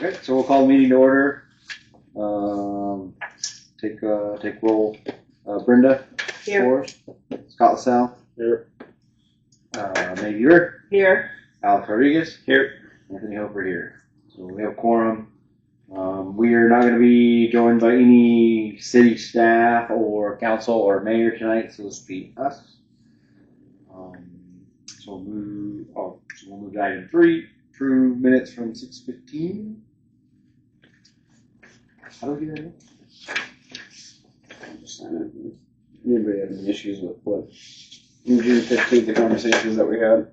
Okay, so we'll call the meeting to order. Take roll. Brenda. Here. Forrest. Scott LaSalle. Here. Maggie Urick. Here. Alex Rodriguez. Here. Anthony Hooper here. So we have quorum. We are not going to be joined by any city staff or council or mayor tonight, so this will be us. So we'll move to item 3. Approve minutes from 6:15. How do we do that? Anybody have any issues with what in June 15th, the conversations that we had?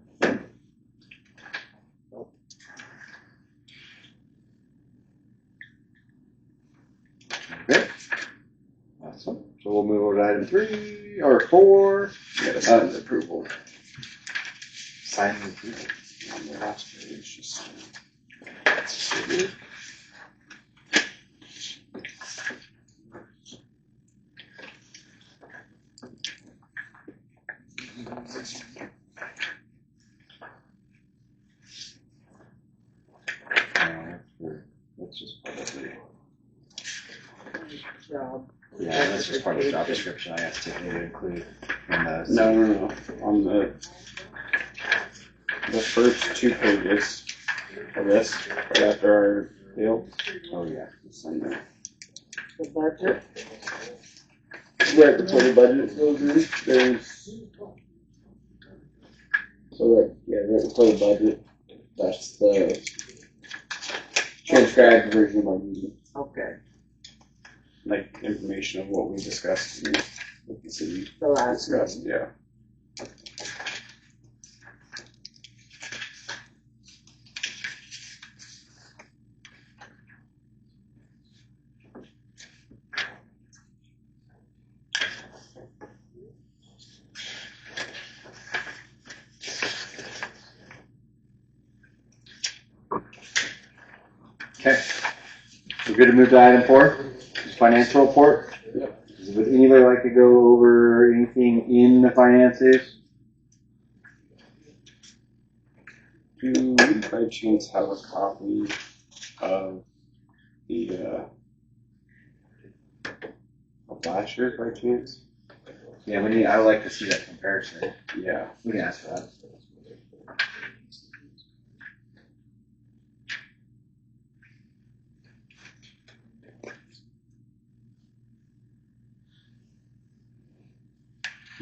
Okay. Awesome. So we'll move over to item 3 or 4. Yeah, sign the approval. Sign the approval. On the last page, just That's just part of the Job. yeah. That's just part of the job description. I asked Tiffany to include in the no. On the first 2 pages of this, right after our deal. Oh yeah. Sign that. The budget. Right before the budget goes in, there's right before the budget. That's the transcribed version of our meeting, Okay. like information of what we discussed and what the city The last discussed. meeting. Yeah. Okay. We're good to move to item 4. Financial report. Yep. Would anybody like to go over anything in the finances? Do we by chance have a copy of the of last year's by chance? Yeah, I would like to see that comparison. Yeah. We can ask for that.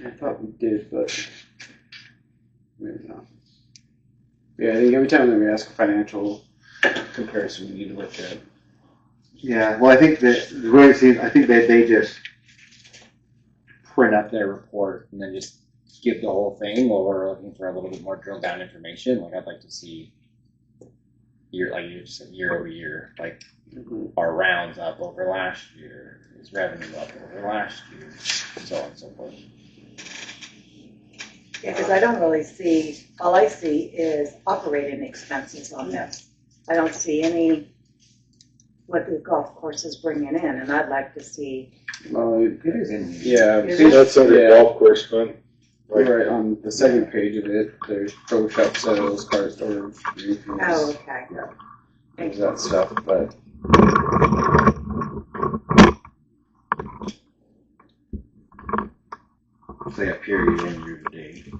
I thought we did, but maybe not. Yeah, I think every time that we ask a financial comparison, we need to look at. Yeah, well, I think that the way it seems, I think that they just print up their report and then just give the whole thing, or we're looking for a little bit more drilled down information. Like I'd like to see year over year, like our rounds up over last year, is revenue up over last year, and so on and so forth. Yeah, because I don't really see, all I see is operating expenses on this. I don't see what the golf course is bringing in, and I'd like to see. It is in here. Yeah, See, That's under golf course fund. right on the second page of it. There's pro shop sales, car storage, refills, Oh, okay. there's that stuff. But It's like a period in year to date.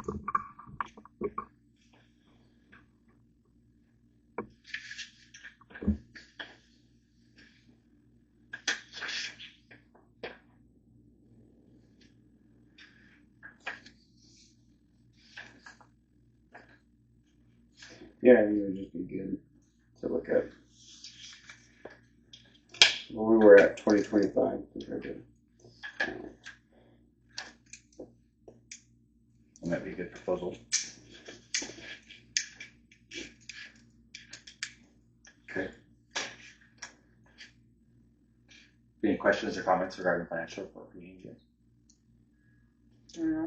yeah, I think it would just be good to look at where we were at 2025 compared to. And that'd be a good proposal. Okay. Any questions or comments regarding financial report for you guys? Yeah.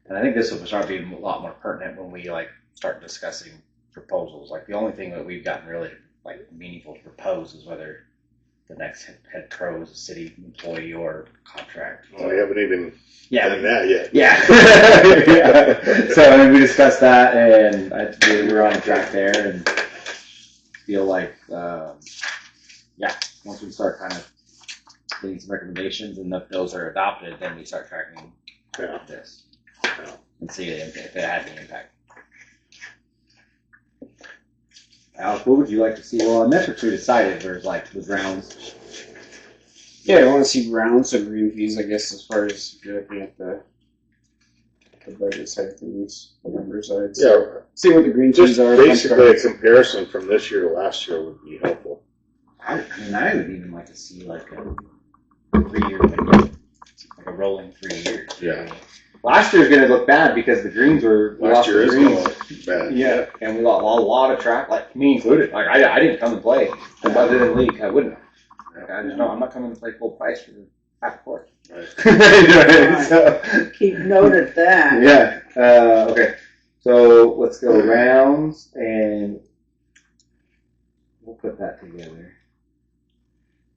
And I think this will start being a lot more pertinent when we start discussing proposals. Like the only thing that we've gotten really meaningful to propose is whether the next head pro is a city employee or contract. Well, we haven't even Yeah, done that yet. yeah. Yeah. So I mean, we discussed that, and we were on track there. And feel like, once we start kind of getting some recommendations and if those are adopted, then we start tracking this and see if it has any impact. Alex, what would you like to see? Well, metrics we decided there's like the rounds. Yeah, I want to see rounds of green fees, I guess, as far as if you're looking at the budget side of things, the number side. So see what the green fees Just are. basically a comparison from this year to last year would be helpful. I would even like to see like a 3-year window, like a rolling 3 years. Yeah. Last year's going to look bad because the greens were Last year is greens. going to look bad. Yeah, and we lost a lot of track, like me included. Like I didn't come and play. If I didn't league, I wouldn't. Like, I just know I'm not coming to play full price for half a course. Right. So, Keep note of that. yeah. Okay. So let's go rounds and we'll put that together.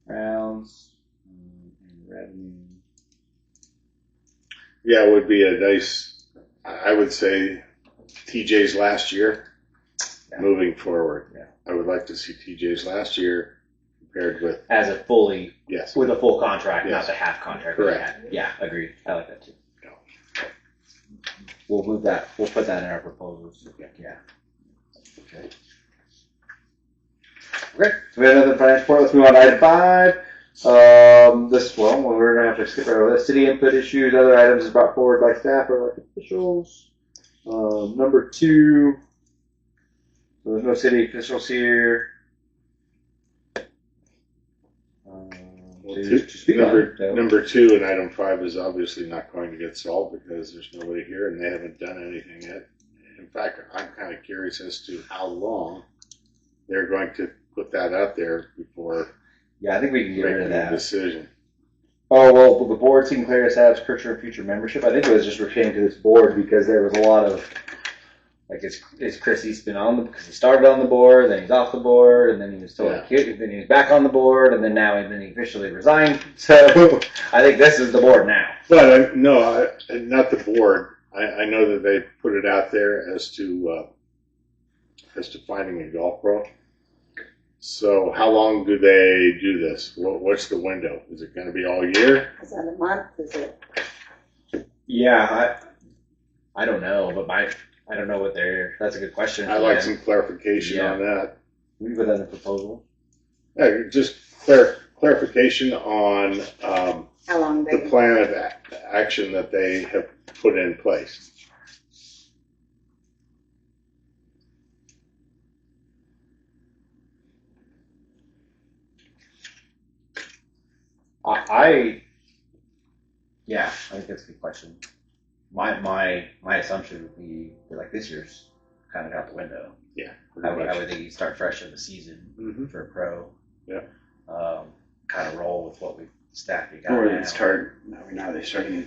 Rounds and revenue. Yeah, it would be a nice, I would say, TJ's last year moving forward. Yeah. I would like to see TJ's last year compared with, As a fully, yes. with a full contract, Yes. not the half contract. Correct. We had. Yeah, agreed. I like that too. We'll move that. We'll put that in our proposals. Yeah. Okay. Okay. So we have another finance report. Let's move on to item 5. We're gonna have to skip over this. City input issues. Other items is brought forward by staff or elected officials. Number 2. So there's no city officials here. Number 2 and item 5 is obviously not going to get solved because there's nobody here and they haven't done anything yet. In fact, I'm kind of curious as to how long they're going to put that out there before Yeah, I think we can get rid of making a that. decision. Oh, well, the board seeking clear status, picture and future membership. I think it was just retained to this board because there was a lot of, like, is Chris Eastman on the, because he started on the board, then he's off the board, and then he was still then he was back on the board, and then now he officially resigned. So I think this is the board now. But not the board. I know that they put it out there as to finding a golf pro. So how long do they do this? What's the window? Is it going to be all year? Is that a month? Is it? Yeah, I don't know, but I don't know what that's a good question. I'd like some clarification on that. We can put that in the proposal. Yeah, just clarification on How long the they? plan of action that they have put in place. I think that's a good question. My assumption would be that, like, this year's kind of out the window. Yeah, I would think you start fresh in the season for a pro. Yeah. Kind of roll with what staff you got Or now. they start, now they're starting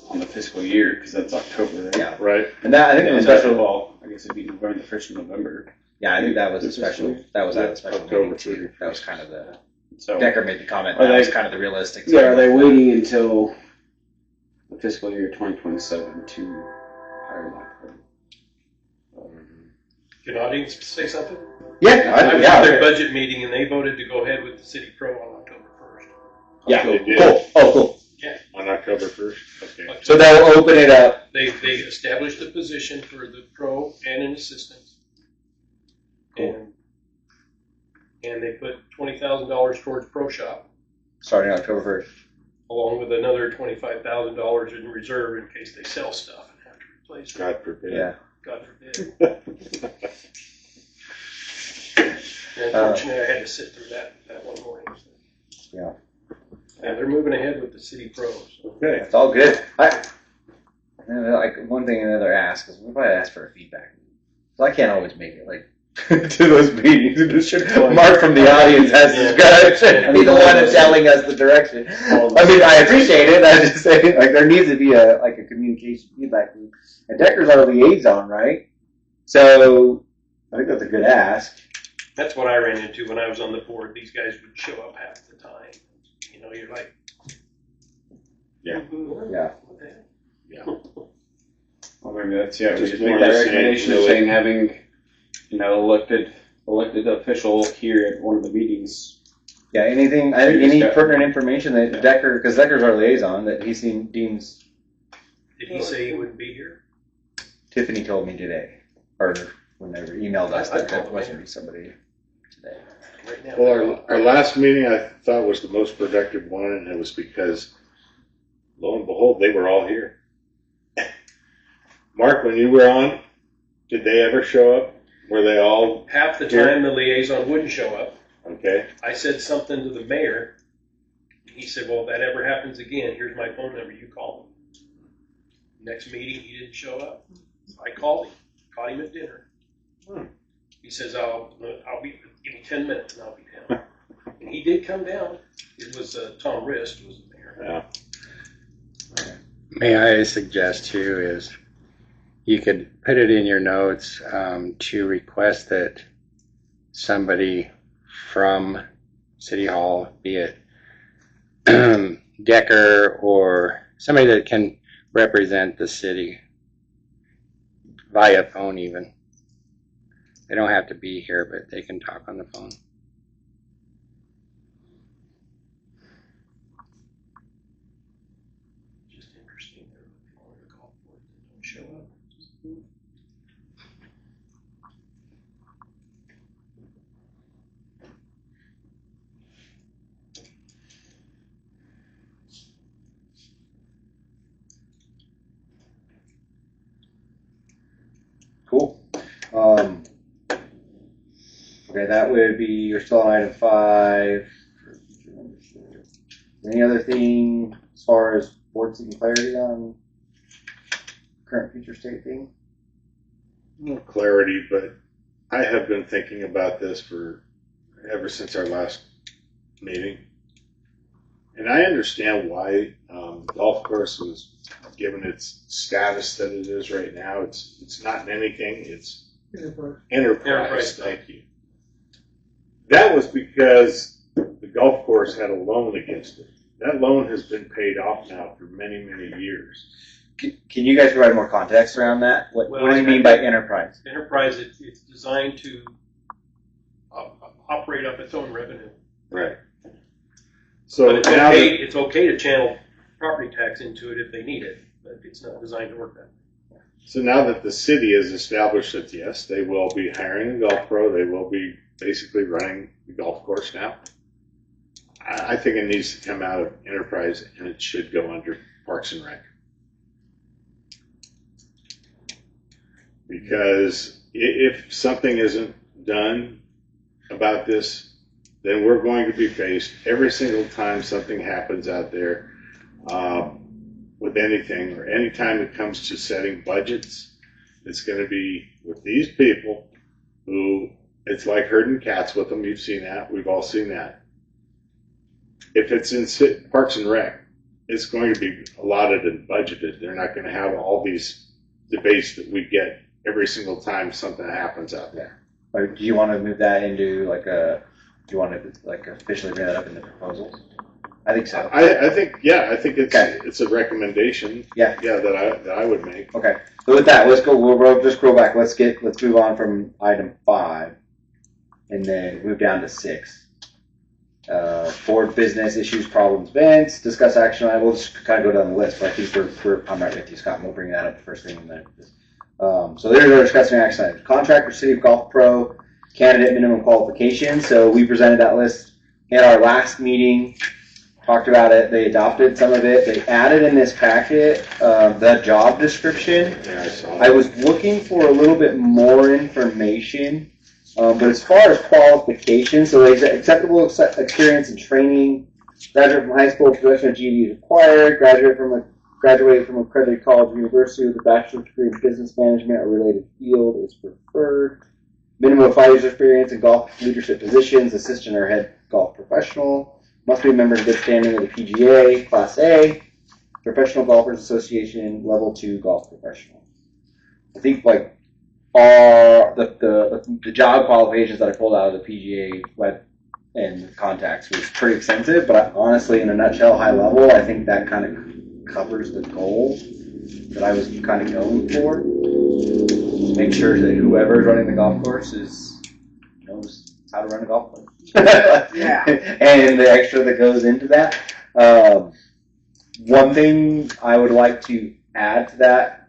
on the fiscal year, because that's October, right? Yeah. Right. And that, I think it was special. Well, I guess it'd be November, the 1st of November. Yeah, I think that was a This special. fiscal- That was at a special October meeting too. 31st. That was kind of the. So, Decker made the comment. Are That they- was kind of the realistic. yeah, are they waiting until the fiscal year 2027 to hire that person? Can audience say something? Yeah, I was yeah. at their budget meeting and they voted to go ahead with the city pro on October 1st. Yeah, They did. cool. Oh, cool. On October 1st? Okay. So they'll open it up. They established a position for the pro and an assistant. Cool. And they put $20,000 towards pro shop, Starting October 1st. along with another $25,000 in reserve in case they sell stuff and have to replace it. God forbid. Yeah. God forbid. And unfortunately, I had to sit through that one morning. Yeah. And they're moving ahead with the city pros. Okay. It's all good. Like one thing another ask is we probably ask for a feedback. So I can't always make it like to those meetings. Mark from the audience has discussion. He's the one that's telling us the direction. I mean, I appreciate it. I just say like there needs to be a communication feedback loop. And Decker's our liaison, right? So I think that's a good ask. That's what I ran into when I was on the board. These guys would show up half the time. You know, you're like, Yeah. Yeah. what the heck? Yeah. Well, maybe that's, we Just just more make that the same, recommendation of really. saying having, elected elected official here at one of the meetings. Yeah, anything, I think Just any got- pertinent information that Decker, because Decker's our liaison, that he deems, Did he say he wouldn't be here? Tiffany told me today, or whenever emailed us I that there called was him. going to be somebody today. Right now. Well, our last meeting I thought was the most productive one, and it was because, lo and behold, they were all here. Mark, when you were on, did they ever show up? Were they all Half the Here. time the liaison wouldn't show up. okay? I said something to the mayor. He said, well, if that ever happens again, here's my phone number, you call him. Next meeting, he didn't show up. I called him, caught him at dinner. He says, I'll be, give me 10 minutes and I'll be down. And he did come down. It was Tom Rist was the mayor. Yeah. May I suggest too is you could put it in your notes to request that somebody from City Hall, be it Decker or somebody that can represent the city via phone even. They don't have to be here, but they can talk on the phone. Just interesting. They're looking on the golf course and don't show up. Cool. Okay, that would be, you're still on item 5. Any other thing as far as board seeking clarity on current future state thing? No clarity, but I have been thinking about this for ever since our last meeting. And I understand why the golf course was given its status that it is right now. It's not anything. It's enterprise. Thank you. That was because the golf course had a loan against it. That loan has been paid off now for many, many years. Can you guys provide more context around that? What do you mean by enterprise? Enterprise, it's designed to operate up its own revenue. Right. So But it's now okay, that, it's okay to channel property tax into it if they need it, but it's not designed to work that way. so now that the city has established that yes, they will be hiring a golf pro, they will be basically running the golf course now. I think it needs to come out of enterprise and it should go under Parks and Rec. Because if something isn't done about this, then we're going to be faced every single time something happens out there with anything, or any time it comes to setting budgets, it's going to be with these people who, it's like herding cats with them. You've seen that. We've all seen that. If it's in Parks and Rec, it's going to be allotted and budgeted. They're not going to have all these debates that we get every single time something happens out there. Or do you want to move that into like a? Do you want to like officially bring that up in the proposals? I think so. I think it's Okay. it's a recommendation. Yeah. That I would make. Okay. So with that, let's go. We'll just scroll back. Let's move on from item 5, and then move down to 6. Board business issues, problems, events. Discuss action. We'll just kind of go down the list. But I think I'm right with you, Scott. And we'll bring that up the first thing in the. So there's our discussing action items. Contractor, City of Golf Pro, candidate minimum qualifications. So we presented that list in our last meeting. Talked about it. They adopted some of it. They added in this packet the job description. Yeah, I saw I was looking for a little bit more information, but as far as qualifications, so acceptable experience and training, graduate from high school, professional GED is required, graduate from accredited college or university with a bachelor's degree in business management or related field is preferred. Minimum of 5 years experience in golf leadership positions, assistant or head golf professional. Must be a member in good standing of the PGA, Class A, Professional Golfers Association, Level 2 golf professional. I think like all the job qualifications that I pulled out of the PGA web and contacts was pretty extensive, but honestly, in a nutshell, high level, I think that kind of covers the goal that I was kind of going for. Make sure that whoever's running the golf course is how to run a golf course. Yeah. And the extra that goes into that. One thing I would like to add to that,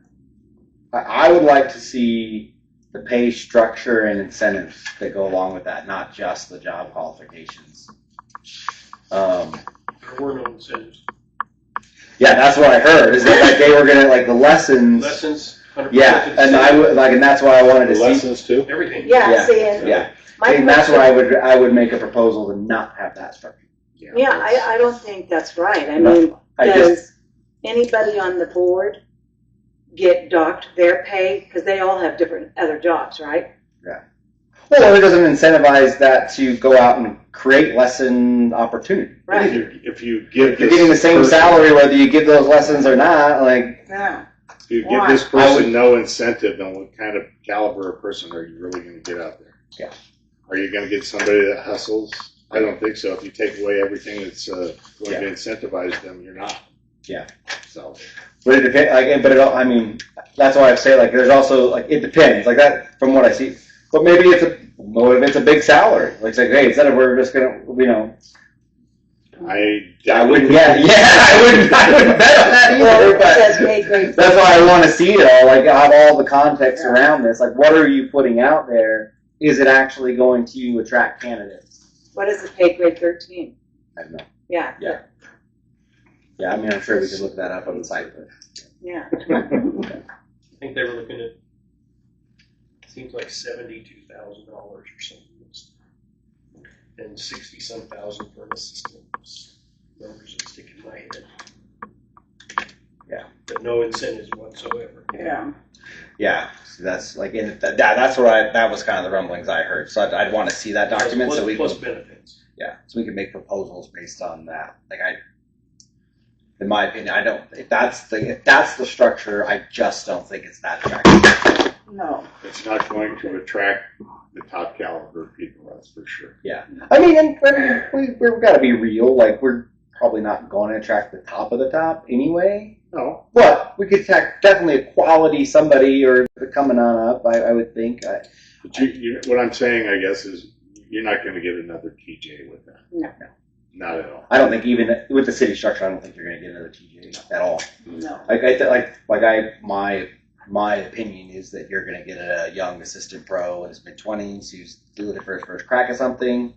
I would like to see the pay structure and incentives that go along with that, not just the job qualifications. There were no incentives. Yeah, that's what I heard. Is that like they were gonna like the lessons? Lessons, 100%. Yeah, and I would like, and that's why I wanted to The see. lessons too? Everything. Yeah, Yeah. see, and Yeah, my and that's why question, I would make a proposal to not have that structure. yeah, I don't think that's right. I No, mean, I just does anybody on the board get docked their pay? Because they all have different other jobs, right? well, it doesn't incentivize that to go out and create lesson opportunity. Right. If you give If you're getting the same person- salary whether you give those lessons or not, like Yeah. If you Why? give this I person would- no incentive, then what kind of caliber of person are you really going to get out there? Yeah. Are you going to get somebody that hustles? I don't think so. If you take away everything that's going to incentivize them, you're not. Yeah. So. but it depends. Like, but it all. I mean, that's why I say like there's also like it depends. Like that from what I see. But maybe it's a big salary. Like say, hey, instead of we're just gonna I wouldn't. Yeah, I wouldn't bet on that Well, either. it says But pay grade. that's why I want to see it all. Like have all the context around this. Like what are you putting out there? Is it actually going to attract candidates? What is the pay grade 13? I don't know. Yeah. Yeah. Yeah, I mean, I'm sure we could look that up on the site, but Yeah. I think they were looking at, seems like $72,000 or something. And 60-some thousand for an assistant. Numbers that stick in my head. Yeah. But no incentives whatsoever. Yeah. yeah, so that's like that's where that was kind of the rumblings I heard. So I'd want to see that document Plus, so we plus can benefits. so we can make proposals based on that. Like in my opinion, I don't. If that's the structure, I just don't think it's that attractive. No. It's not going to attract the top caliber people, that's for sure. Yeah, I mean, and we've got to be real. Like we're probably not going to attract the top of the top anyway. No. But we could attract definitely a quality somebody or coming on up. I would think. But what I'm saying, I guess, is you're not going to get another TJ with that. No. Not at all. I don't think even with the city structure, I don't think you're going to get another TJ at all. No. My opinion is that you're going to get a young assistant pro in his mid-20s who's doing it for his first crack at something,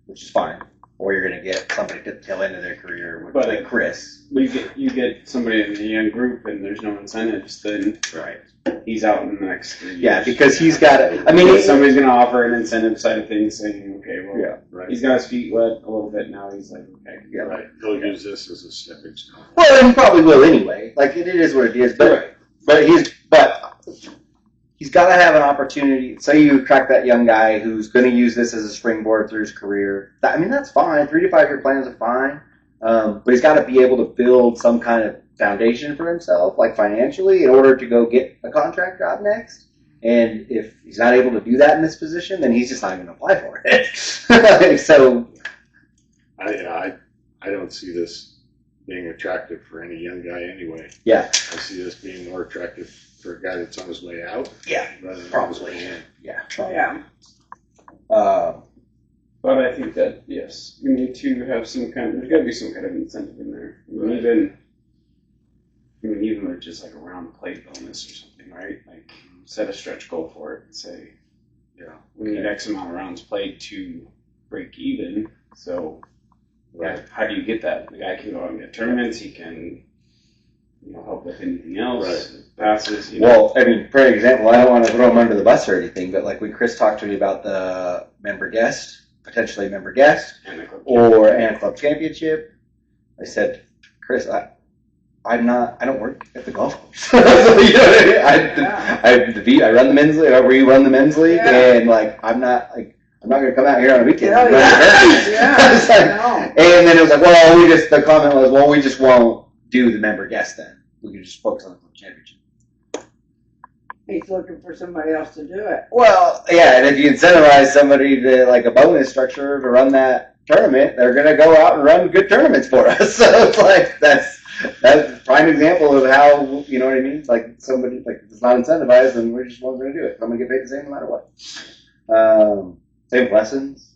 which is fine. Or you're going to get somebody at the tail end of their career, But- like Chris. You get somebody in the young group and there's no incentives, then Right. he's out in the next 3 years. Yeah, because he's got it. I mean, If somebody's going to offer an incentive side of things, saying, okay, well, Yeah. Right. he's got his feet wet a little bit now. He's like, okay, Yeah. Right. He'll use this as a stepping stone. Well, and he probably will anyway. Like it is what it is. But he's got to have an opportunity. Say you attract that young guy who's going to use this as a springboard through his career. That's fine. 3 to 5 year plans are fine. But he's got to be able to build some kind of foundation for himself, like financially, in order to go get a contract job next. And if he's not able to do that in this position, then he's just not going to apply for it. So, I don't see this being attractive for any young guy anyway. yeah, I see this being more attractive for a guy that's on his way out. Yeah, rather than probably. on his way in. yeah. Yeah. But I think that, yes, we need to have there's got to be some kind of incentive in there. Even with just like a round plate bonus or something, right? Like set a stretch goal for it and say, we need X amount of rounds played to break even. So how do you get that? The guy can go out and get tournaments, he can help with anything else, passes. Well, I mean, for example, I don't want to throw him under the bus or anything, but like when Chris talked to me about the potentially member guest, and the club and a club championship, I said, Chris, I don't work at the golf course. You know what I mean? I run the men's league, or you run the men's league, and like I'm not going to come out here on a weekend. Oh, It's like- No. And then it was like, the comment was, we just won't do the member guest then. We can just focus on the club championship. He's looking for somebody else to do it. Well, yeah, and if you incentivize somebody to like a bonus structure to run that tournament, they're going to go out and run good tournaments for us. So it's like that's a prime example of how, you know what I mean? Like somebody like if it's not incentivized, then we're just not going to do it. I'm going to get paid the same no matter what. Same with lessons.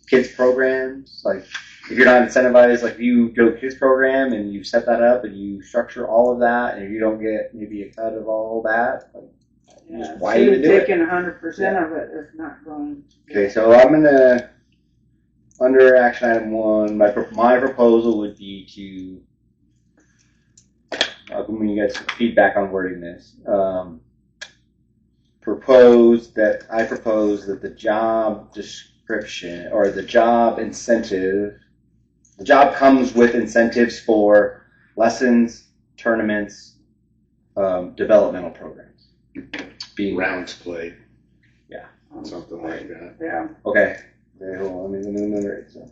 kids programs, like if you're not incentivized, like if you do a kids program and you set that up and you structure all of that and you don't get maybe a cut of all that, like, Yeah, why even do it? taking 100% of it is not going. Okay, so I'm gonna, under action item 1, my proposal would be to, I'll give you guys some feedback on wording this. I propose that the job description or the job incentive, the job comes with incentives for lessons, tournaments, developmental programs. Being Rounds played. Yeah. Something like that. Yeah. Okay. Okay, hold on. Let me remember it. So.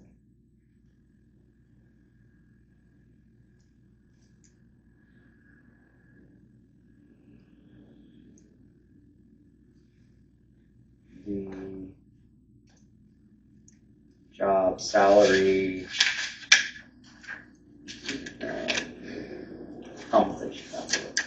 The job salary compensation. That's it.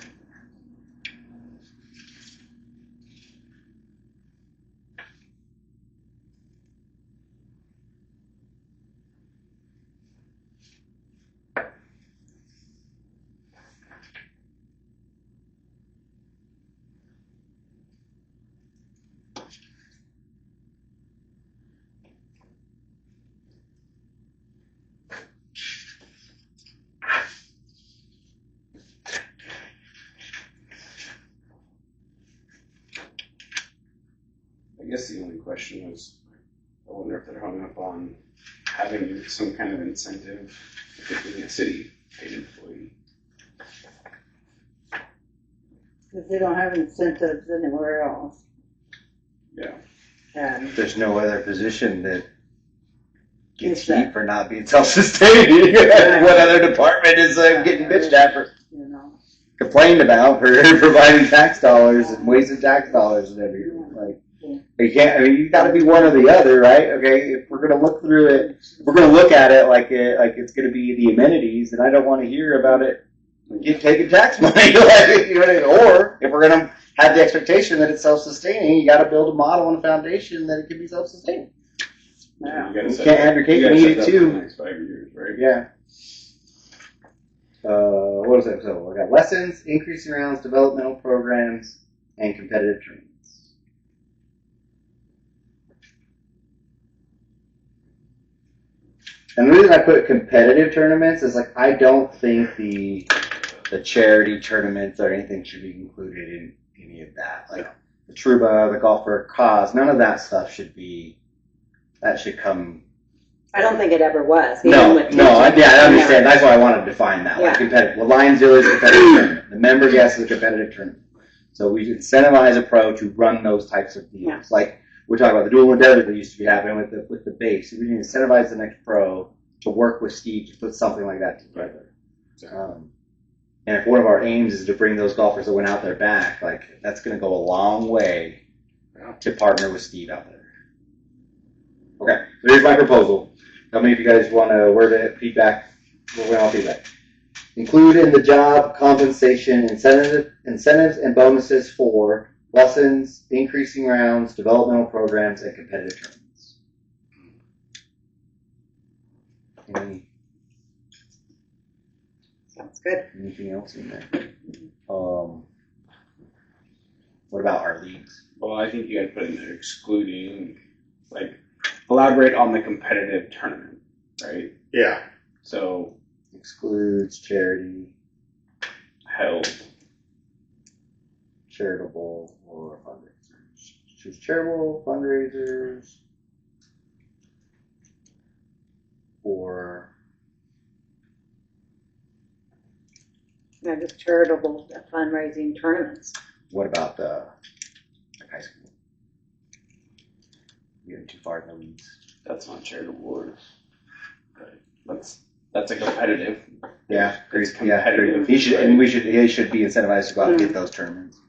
I guess the only question is, I wonder if they're hung up on having some kind of incentive for being a city paid employee. Because they don't have incentives anywhere else. Yeah. And There's no other position that gets Is that- heat for not being self-sustaining. What other department is getting bitched at for, you know, complained about for providing tax dollars and wasting tax dollars and everything? Like, you can't. I mean, you got to be one or the other, right? Okay, if we're gonna look through it, if we're gonna look at it like it's gonna be the amenities, and I don't want to hear about it taking tax money. Like, you know, or if we're gonna have the expectation that it's self-sustaining, you got to build a model and a foundation that it can be self-sustaining. yeah. You gotta You set can't that- have your cake you and gotta eat set it that too. for the next 5 years, right? Yeah. What was that? So we got lessons, increasing rounds, developmental programs, and competitive tournaments. And the reason I put competitive tournaments is like I don't think the charity tournaments or anything should be included in any of that. Like the Truba, the Golf for a Cause, none of that stuff should be. That should come. I don't think it ever was. No, even with I teaching. understand. That's why I wanted to define that. Like Yeah. competitive. Well, Lionsville is a competitive tournament. The member guest is a competitive tournament. So we incentivize a pro to run those types of deals. Yeah. Like we're talking about the dual desert that used to be happening with the base. We can incentivize the next pro to work with Steve to put something like that together. And if one of our aims is to bring those golfers that went out there back, like that's going to go a long way to partner with Steve out there. Okay, so here's my proposal. Tell me if you guys want to word it, feedback. We're going to feedback. Include in the job compensation incentives and bonuses for lessons, increasing rounds, developmental programs, and competitive tournaments. Sounds good. Anything else in there? What about our leagues? Well, I think you gotta put in there excluding, like, elaborate on the competitive tournament, right? Yeah. So, Excludes charity, held, charitable, or fundraisers. Choose charitable, fundraisers, or No, just charitable fundraising tournaments. what about the high school? You're getting too far in the weeds. that's not charitable or, right? That's a competitive. Yeah, It's competitive. competitive. He should be incentivized to go out and get those tournaments.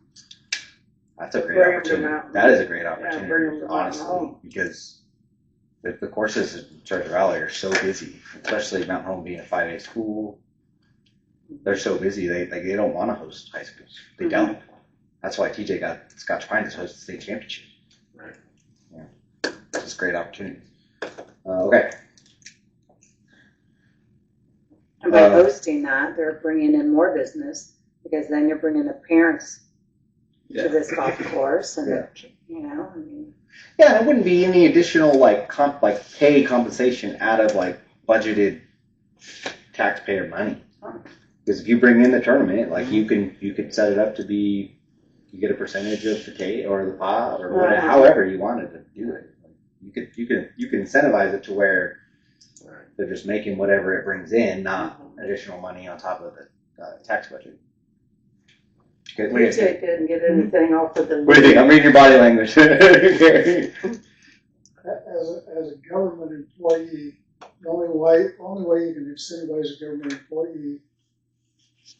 That's a great Bring 'em to opportunity. Mountain. That is a great bring 'em opportunity, to Mountain honestly, Home. because the courses in Treasure Valley are so busy, especially Mountain Home being a 5A school. They're so busy they don't want to host high schools. They don't. That's why TJ got Scotch Pines to host the state championship. Right. Yeah, it's just a great opportunity. Okay. And by hosting that, they're bringing in more business, because then you're bringing the parents to this golf course, and you know, I mean, Yeah, it wouldn't be any additional like pay compensation out of like budgeted taxpayer money. Because if you bring in the tournament, like you could set it up to be, you get a percentage of the take or the pot or whatever, however you wanted to do it. You can incentivize it to where they're just making whatever it brings in, not additional money on top of the tax budget. Okay, what do you think? didn't get anything off of the. What do you think? I'm reading your body language. Okay. As a government employee, the only way you can incentivize a government employee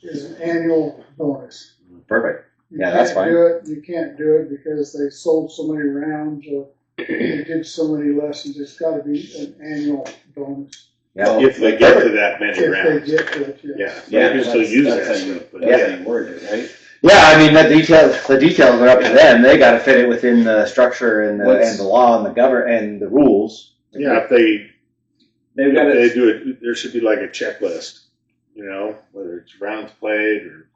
is an annual bonus. Perfect. You Yeah, that's can't fine. You can't do it because they sold so many rounds or they did so many lessons. It's got to be an annual bonus. Yeah. If they get to that many If rounds. they get to it, Yeah, Yeah, you can still use that's that how you, stuff. But that's how you word it, right? Yeah, I mean the details are up to them. They got to fit it within the structure and the law and the rules. yeah, if they They've got they it. do it, there should be like a checklist, you know, whether it's rounds played or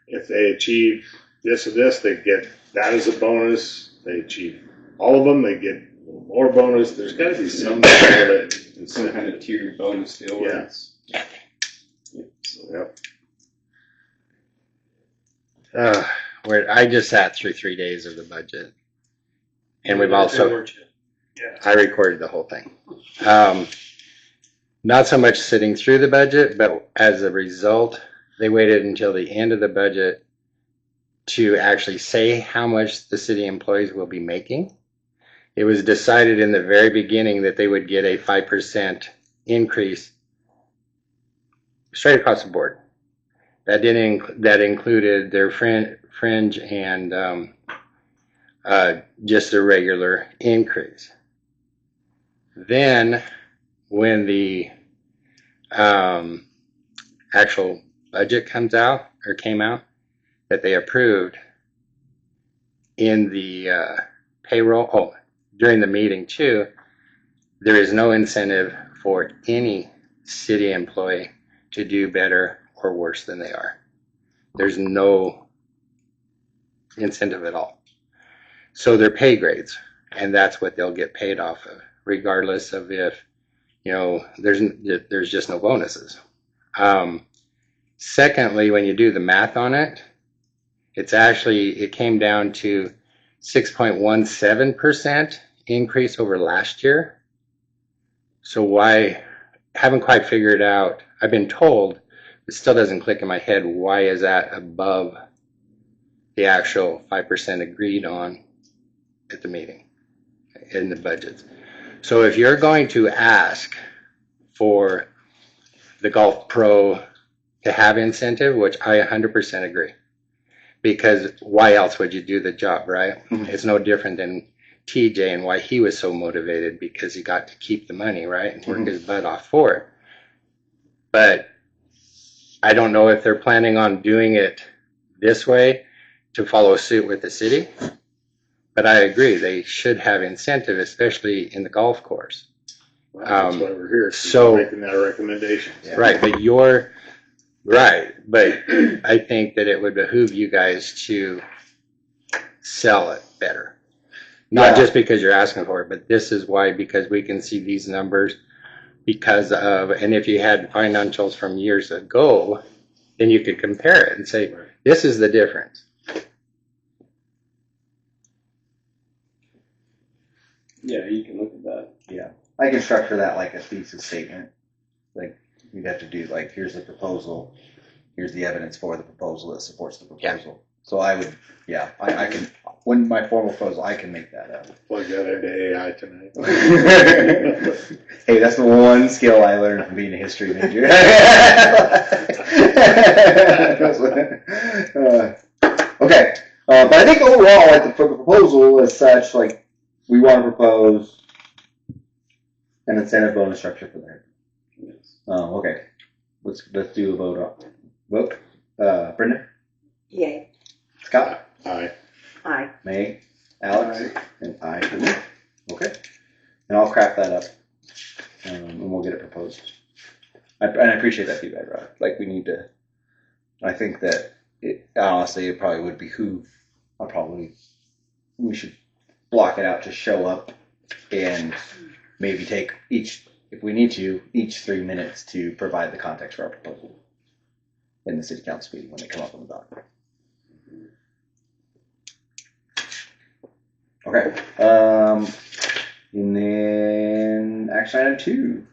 if they achieve this or this, they get that as a bonus. They achieve all of them, they get a little more bonus. There's got to be some sort of Some kind of tiered bonus deal. Where Yeah. it's, Yep. Where I just sat through 3 days of the budget, and we've Good, also weren't you? Yeah. I recorded the whole thing. Not so much sitting through the budget, but as a result, they waited until the end of the budget to actually say how much the city employees will be making. It was decided in the very beginning that they would get a 5% increase straight across the board. That included their fringe and just a regular increase. Then, when the actual budget came out, that they approved in the payroll, during the meeting too, there is no incentive for any city employee to do better or worse than they are. There's no incentive at all. So they're pay grades, and that's what they'll get paid off of, regardless of if, there's just no bonuses. Secondly, when you do the math on it, it came down to 6.17% increase over last year. So haven't quite figured out, I've been told, it still doesn't click in my head, why is that above the actual 5% agreed on at the meeting in the budgets. So if you're going to ask for the golf pro to have incentive, which I 100% agree, because why else would you do the job, right? Mm-hmm. It's no different than TJ and why he was so motivated, because he got to keep the money, right, and work his butt off for it. But I don't know if they're planning on doing it this way to follow suit with the city. But I agree, they should have incentive, especially in the golf course. Well, that's why we're here. So We're making that recommendation. Yeah. Right, but I think that it would behoove you guys to sell it better. Not just because you're asking for it, but this is why, because we can see these numbers and if you had financials from years ago, then you could compare it and say, this is the difference. Yeah, you can look at that. Yeah, I can structure that like a thesis statement. Like you'd have to do like, here's the proposal, here's the evidence for the proposal that supports the proposal. So I would, I can, when my formal proposal, I can make that up. Plug that into AI tonight. Hey, that's the one skill I learned from being a history major. Okay, but I think overall, like for the proposal as such, like we want to propose an incentive bonus structure for that. Yes. Okay, let's do a vote. Brenda, yay, Scott, Aye. aye. May, Alex, and I for me. Okay, and I'll craft that up. and we'll get it proposed. And I appreciate that feedback, Rod. Like, we need to. I think that honestly, it probably would behoove. We should block it out to show up and maybe take each, if we need to, each 3 minutes to provide the context for our proposal in the city council meeting when they come up on the docket. Okay. And then action item 2.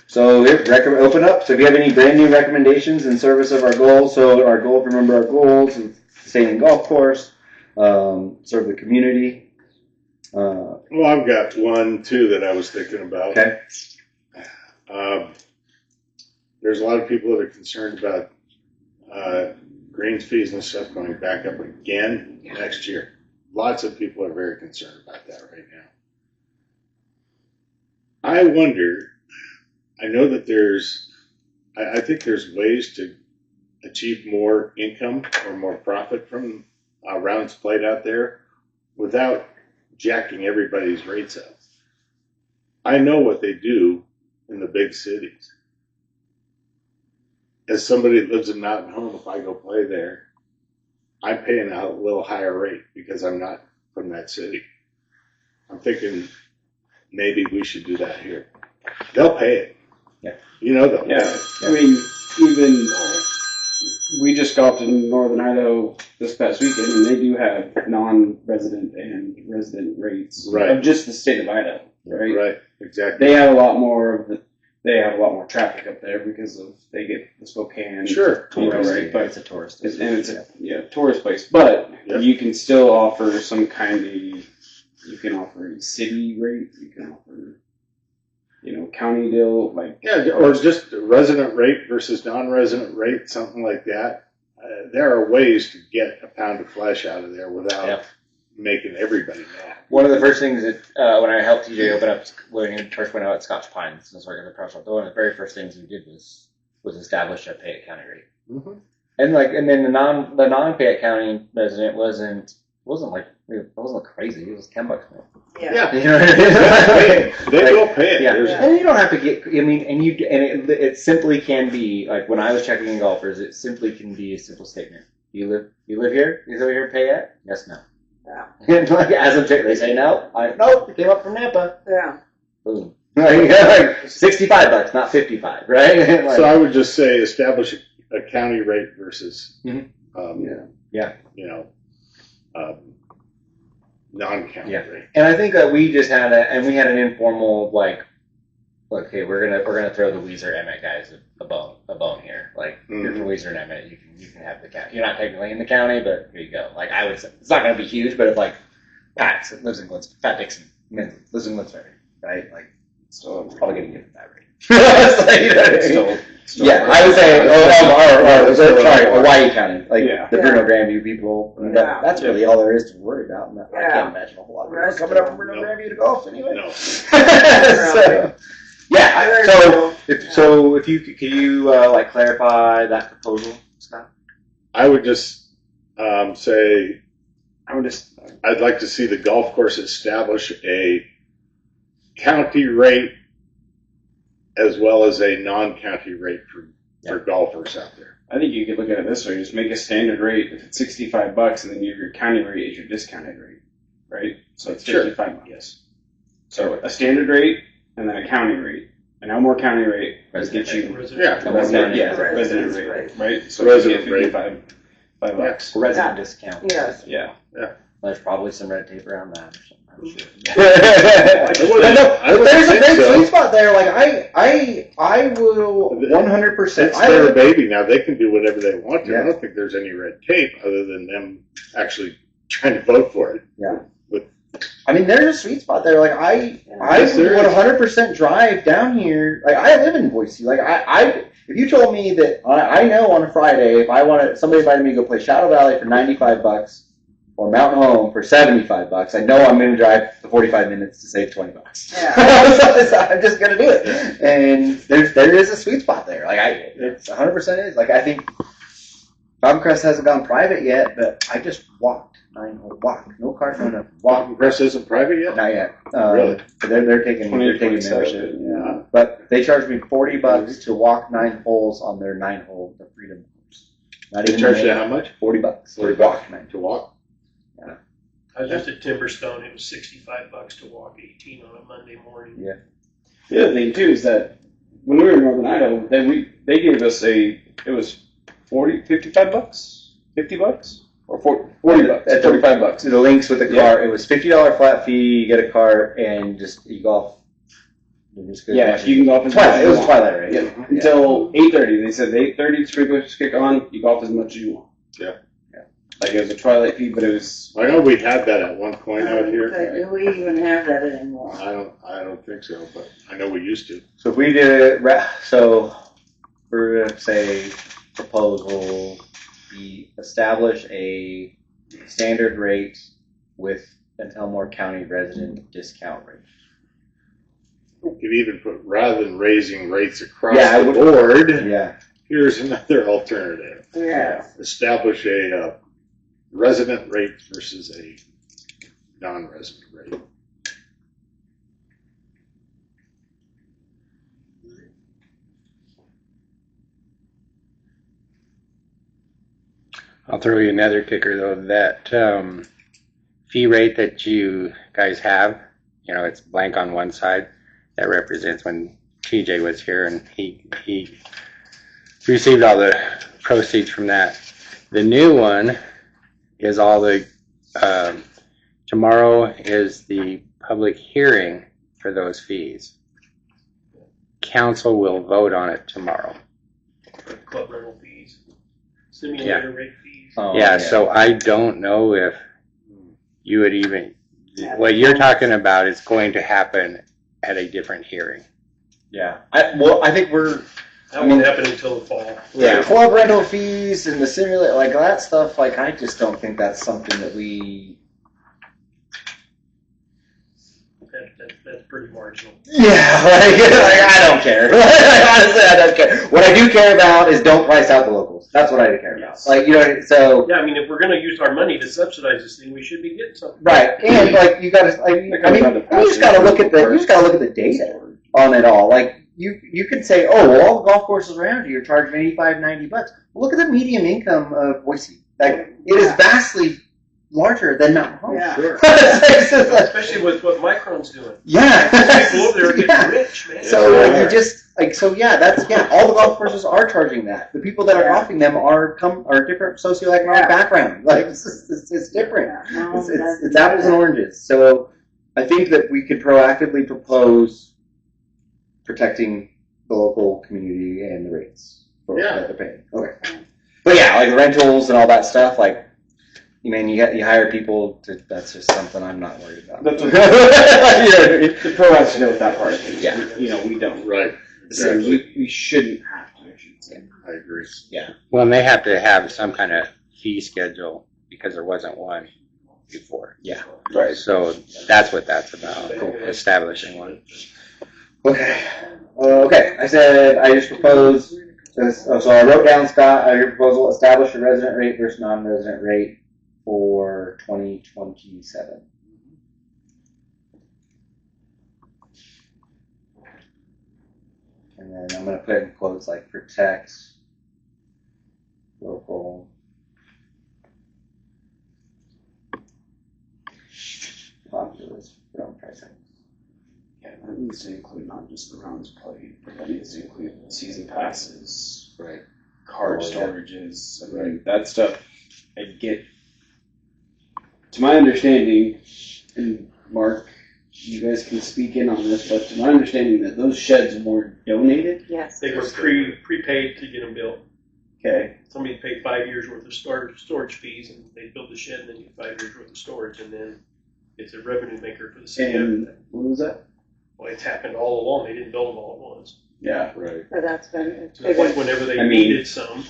So open up. So if you have any brand new recommendations in service of our goals, so our goal, remember our goals, is staying in golf course, serve the community. Well, I've got one too that I was thinking about. Okay. There's a lot of people that are concerned about greens fees and stuff going back up again next year. Lots of people are very concerned about that right now. I wonder, I know that I think there's ways to achieve more income or more profit from rounds played out there without jacking everybody's rates up. I know what they do in the big cities. As somebody that lives in Mountain Home, if I go play there, I'm paying a little higher rate because I'm not from that city. I'm thinking maybe we should do that here. They'll pay it. Yeah. Yeah. I mean, even we just golfed in Northern Idaho this past weekend, and they do have non-resident and resident rates of just the state of Idaho, right? Right, exactly. They have a lot more traffic up there because they get the Spokane. Sure. Right? But it's a tourist. It's a tourist place, but you can still offer some kind of. You can offer a city rate. You can offer, county deal or just resident rate versus non-resident rate, something like that. There are ways to get a pound of flesh out of there without making everybody mad. One of the first things that when I helped TJ open up when he first went out at Scotch Pines, one of the very first things we did was establish a pay at county rate. Mm-hmm. And then the non pay at county resident wasn't crazy. It was $10 more. Yeah. You know what I mean? They will pay it. Yeah. And you don't have to get. I mean, it simply can be like when I was checking in golfers. It simply can be a simple statement. You live here? You live here? Pay at? Yes, no. Yeah. And as I'm checking, they say no. Nope. It came up from Nampa. Yeah. Boom. Like $65, not $55, right? So I would just say establish a county rate versus non-county rate. And I think that we just had an informal okay, we're gonna throw the Weiser Emmett guys a bone here. Like you're from Weiser and Emmett, you can have the county. You're not technically in the county, but here you go. Like I would say, it's not gonna be huge, but if Pat lives in Pat Dixon lives in Glennsbury, right? Like still probably gonna give him that rate. I would say, Hawaii County, the Bruno Grandview people. That's really all there is to worry about. I can't imagine a whole lot of people coming up from Bruno Grandview to golf anyway. No. So if you could you clarify that proposal, Scott? I would just say I'd like to see the golf course establish a county rate as well as a non-county rate for golfers out there. I think you could look at it this way: just make a standard rate. If it's $65, and then your county rate is your discounted rate, right? So it's $55. Yes. So a standard rate and then a county rate. And no more county rate gets you resident rate, right? So resident you get $55. Resident discount. Yes. Yeah. There's probably some red tape around that or something. I'm sure. There's a great sweet spot there. Like I will 100%. It's their baby now. They can do whatever they want to. I don't think there's any red tape other than them actually trying to vote for it. Yeah. I mean, there's a sweet spot there. Like I would 100% drive down here. Like I live in Boise. Like if you told me that I know on a Friday if somebody invited me to go play Shadow Valley for $95 or Mountain Home for $75, I know I'm going to drive the 45 minutes to save $20. Yeah. So I'm just going to do it. And there is a sweet spot there. Like it's 100% is. Like I think Bob Crest hasn't gone private yet, but I just walked 9-hole walk. No cart, no. Walk. Crest isn't private yet? Not yet. Really? They're taking membership. Yeah. But they charged me $40 to walk 9 holes on their 9-hole, the Freedom course. Not They even charge the you main- how much? $40. $40 walk 9. To walk? I was just at Timberstone. It was $65 to walk 18 on a Monday morning. Yeah. The other thing too is that when we were in Northern Idaho, they gave us it was $55, $50, or $40, At $45. The links with the car, it was $50 flat fee. You get a cart and just you golf. Yeah, you can golf as much Twilight. as It you was want. Twilight, right? Yeah, until 8:30. They said 8:30 sprinklers kick on. You golf as much as you want. Yeah. Like it was a twilight fee, but it was. I know we had that at one point out here. Do we even have that anymore? I don't think so, but I know we used to. So if we did it, so we're gonna say proposal, we establish a standard rate with an Elmore County resident discount rate. You could even put, rather than raising rates across Yeah, I the would- board, Yeah. here's another alternative. Yeah. Establish a resident rate versus a non-resident rate. I'll throw you another kicker though. That fee rate that you guys have, it's blank on one side. That represents when TJ was here and he received all the proceeds from that. The new one is all the tomorrow is the public hearing for those fees. Council will vote on it tomorrow. Club rental fees, simulator rate fees. Oh, Yeah, so I don't know if you would even, what you're talking about is going to happen at a different hearing. Yeah. I think we're. That won't happen until the fall. Yeah, club rental fees and the simulator, like that stuff, like I just don't think that's something that we. That's pretty marginal. Yeah, like I don't care. Honestly, I don't care. What I do care about is don't price out the locals. That's what I care about. Yes. Like, so. Yeah, I mean, if we're going to use our money to subsidize this thing, we should be getting something. Right, and like you gotta, you just gotta look at the data on it all. Like you could say, oh, well, all the golf courses around you are charging $85-$90. Well, look at the median income of Boise. Like it is vastly larger than Mountain Home. Yeah. Sure. Especially with what Micron's doing. Yeah. People over there are getting rich, man. So all the golf courses are charging that. The people that are golfing them are different socioeconomic background. Like it's different. Yeah, no, It's apples and oranges. So I think that we could proactively propose protecting the local community and the rates that they're paying. Okay. But yeah, like rentals and all that stuff, like you hire people to, that's just something I'm not worried about. That's what the pro has to know with that part of things. Yeah. We don't. Right. So Exactly. we shouldn't have to, I should say. I agree. Well, and they have to have some kind of fee schedule because there wasn't one before. Yeah. Right. So that's what that's about, establishing one. Okay. I said I just proposed. So I wrote down, Scott, your proposal: establish a resident rate versus non-resident rate for 2027. And then I'm going to put in quotes like protect local populace from pricing. Yeah, that needs to include not just the rounds played, but that needs to include season passes, Right. card storages. I mean, that stuff, I get. To my understanding, and Mark, you guys can speak in on this, but to my understanding that those sheds were donated. Yes. They were prepaid to get them built. Okay. Somebody paid 5 years worth of storage fees, and they build the shed, and then get 5 years worth of storage, and then it's a revenue maker for the city. And what was that? Well, it's happened all along. They didn't build them all at once. Yeah. Right. So that's been. To the point whenever they I mean- needed some.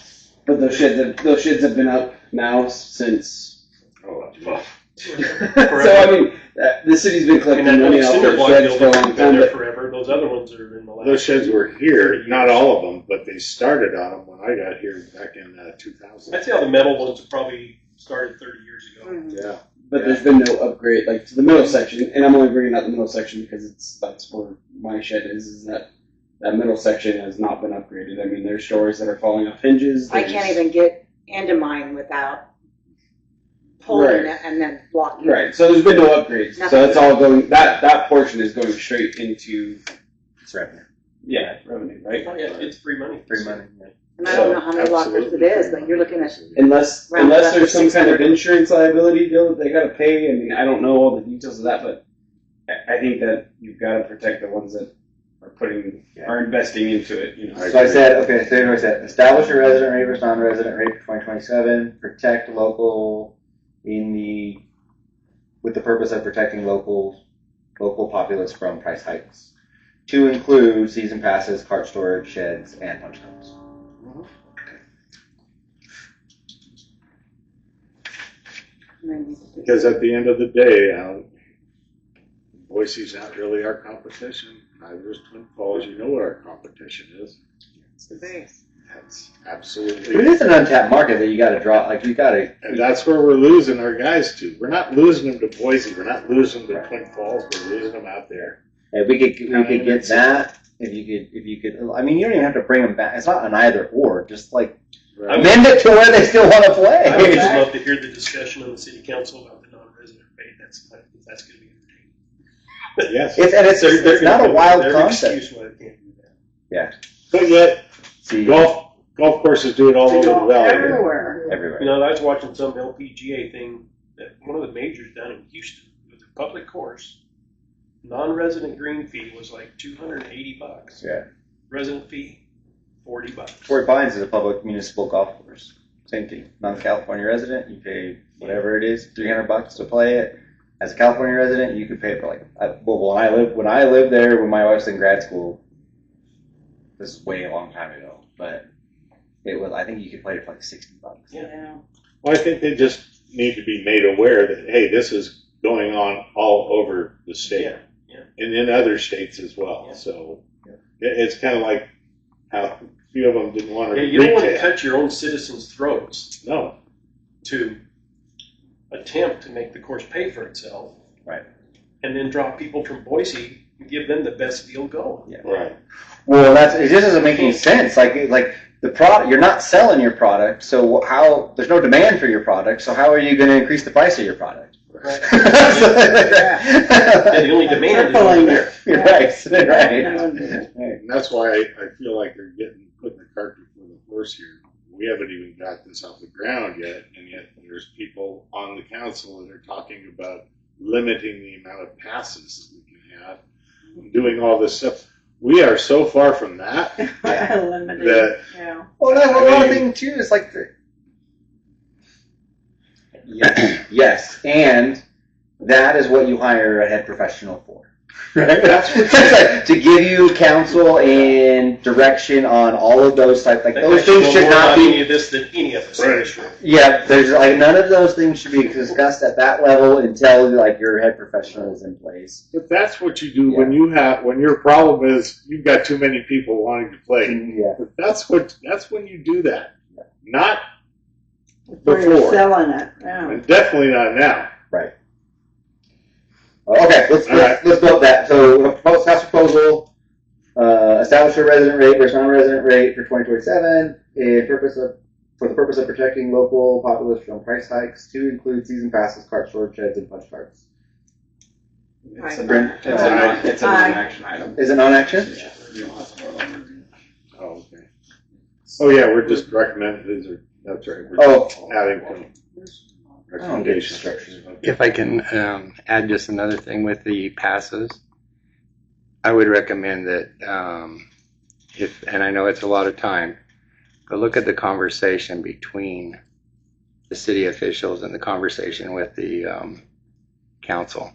But those sheds have been up now since. Oh, well. So I mean, the city's been I mean, collecting that money little off cinder their block sheds for a building's long been time. there But forever. Those other ones are in the last. Those sheds were here, 30 not years. all of them, but they started on them when I got here back in 2000. I'd say all the metal ones are probably started 30 years ago. Yeah. But there's been no upgrade, like to the middle section, and I'm only bringing out the middle section because that's where my shed is that middle section has not been upgraded. I mean, there's doors that are falling off hinges. I can't even get into mine without pulling it and then blocking it. Right, so there's been no upgrades. So that's all going, that portion is going straight into, It's revenue. yeah, revenue, right? Oh, yeah, it's free money. Free money. And I don't know how many lockers it is, but you're looking at, Unless Round it up there's to some kind of 600. insurance liability deal that they gotta pay. I mean, I don't know all the details of that, but I think that you've gotta protect the ones that are investing into it, you know. So I said, okay, so I said, establish a resident rate versus non-resident rate for 2027, protect local with the purpose of protecting local populace from price hikes. To include season passes, cart storage, sheds, and punch cards. Because at the end of the day, Boise's not really our competition. Neither is Twin Falls. You know what our competition is. it's the base. That's But it absolutely. is an untapped market that you gotta draw, like you gotta. And that's where we're losing our guys to. We're not losing them to Boise. We're not losing them to Twin Falls. We're losing them out there. If we could get that, if you could, I mean, you don't even have to bring them back. It's not an either or, just like I would- amend it to where they still want to play. I would just love to hear the discussion on the city council about the non-resident rate. That's going to be entertaining. Yes. It's not a wild There's an concept. excuse why they can't do that. But yet, See, golf courses do it all over the valley. Everywhere. everywhere. You know, I was watching some LPGA thing that one of the majors down in Houston, it was a public course. Non-resident green fee was like $280. Yeah. Resident fee, $40. Fort Pines is a public municipal golf course. Same thing. Non-California resident, you pay whatever it is, $300 to play it. As a California resident, you could pay for like. When I lived there, when my wife was in grad school, this is way a long time ago, but it was. I think you could play it for like $60. Yeah. Well, I think they just need to be made aware that, hey, this is going on all over the state. Yeah, yeah. And in other states as well. Yeah. So it's kind of like how a few of them didn't want to Yeah, you don't want to retail. cut your own citizens' throats No. to attempt to make the course pay for itself. Right. And then draw people from Boise and give them the best deal going. Yeah. Right. Well, it just doesn't make any sense. Like the product, you're not selling your product, so how? There's no demand for your product, so how are you going to increase the price of your product? Right. Yeah. And the only demand is over there. You're right. Right. And that's why I feel like they're putting the cart before the horse here. We haven't even got this off the ground yet, and yet there's people on the council that are talking about limiting the amount of passes that we can have, and doing all this stuff. We are so far from that Limited. that Yeah. Well, that's I another mean- thing too. Is like, yes, and that is what you hire a head professional for. Right? That's what- It's like, to give you counsel and direction on all of those types. Like That those guy things know should more not about be. any of this than any of us. Right. I'm sure. Yeah, there's like none of those things should be discussed at that level until like your head professional is in place. But that's what you do when your problem is you've got too many people wanting to play. Yeah. But that's when you do that. Not Before you're before. selling it. Yeah. And definitely not now. Okay, let's go with that. So, House proposal, establish a resident rate versus non-resident rate for 2027 for the purpose of protecting local populace from price hikes to include season passes, cart storage sheds, and punch cards. It's Aye. a Aye. non-action item. Is it non-action? Yeah, you don't have to vote on it. Oh, okay. Oh yeah, we're just recommending these are that's right. We're just adding to I don't get recommendations. structures. If I can add just another thing with the passes, I would recommend that and I know it's a lot of time, but look at the conversation between the city officials and the conversation with the council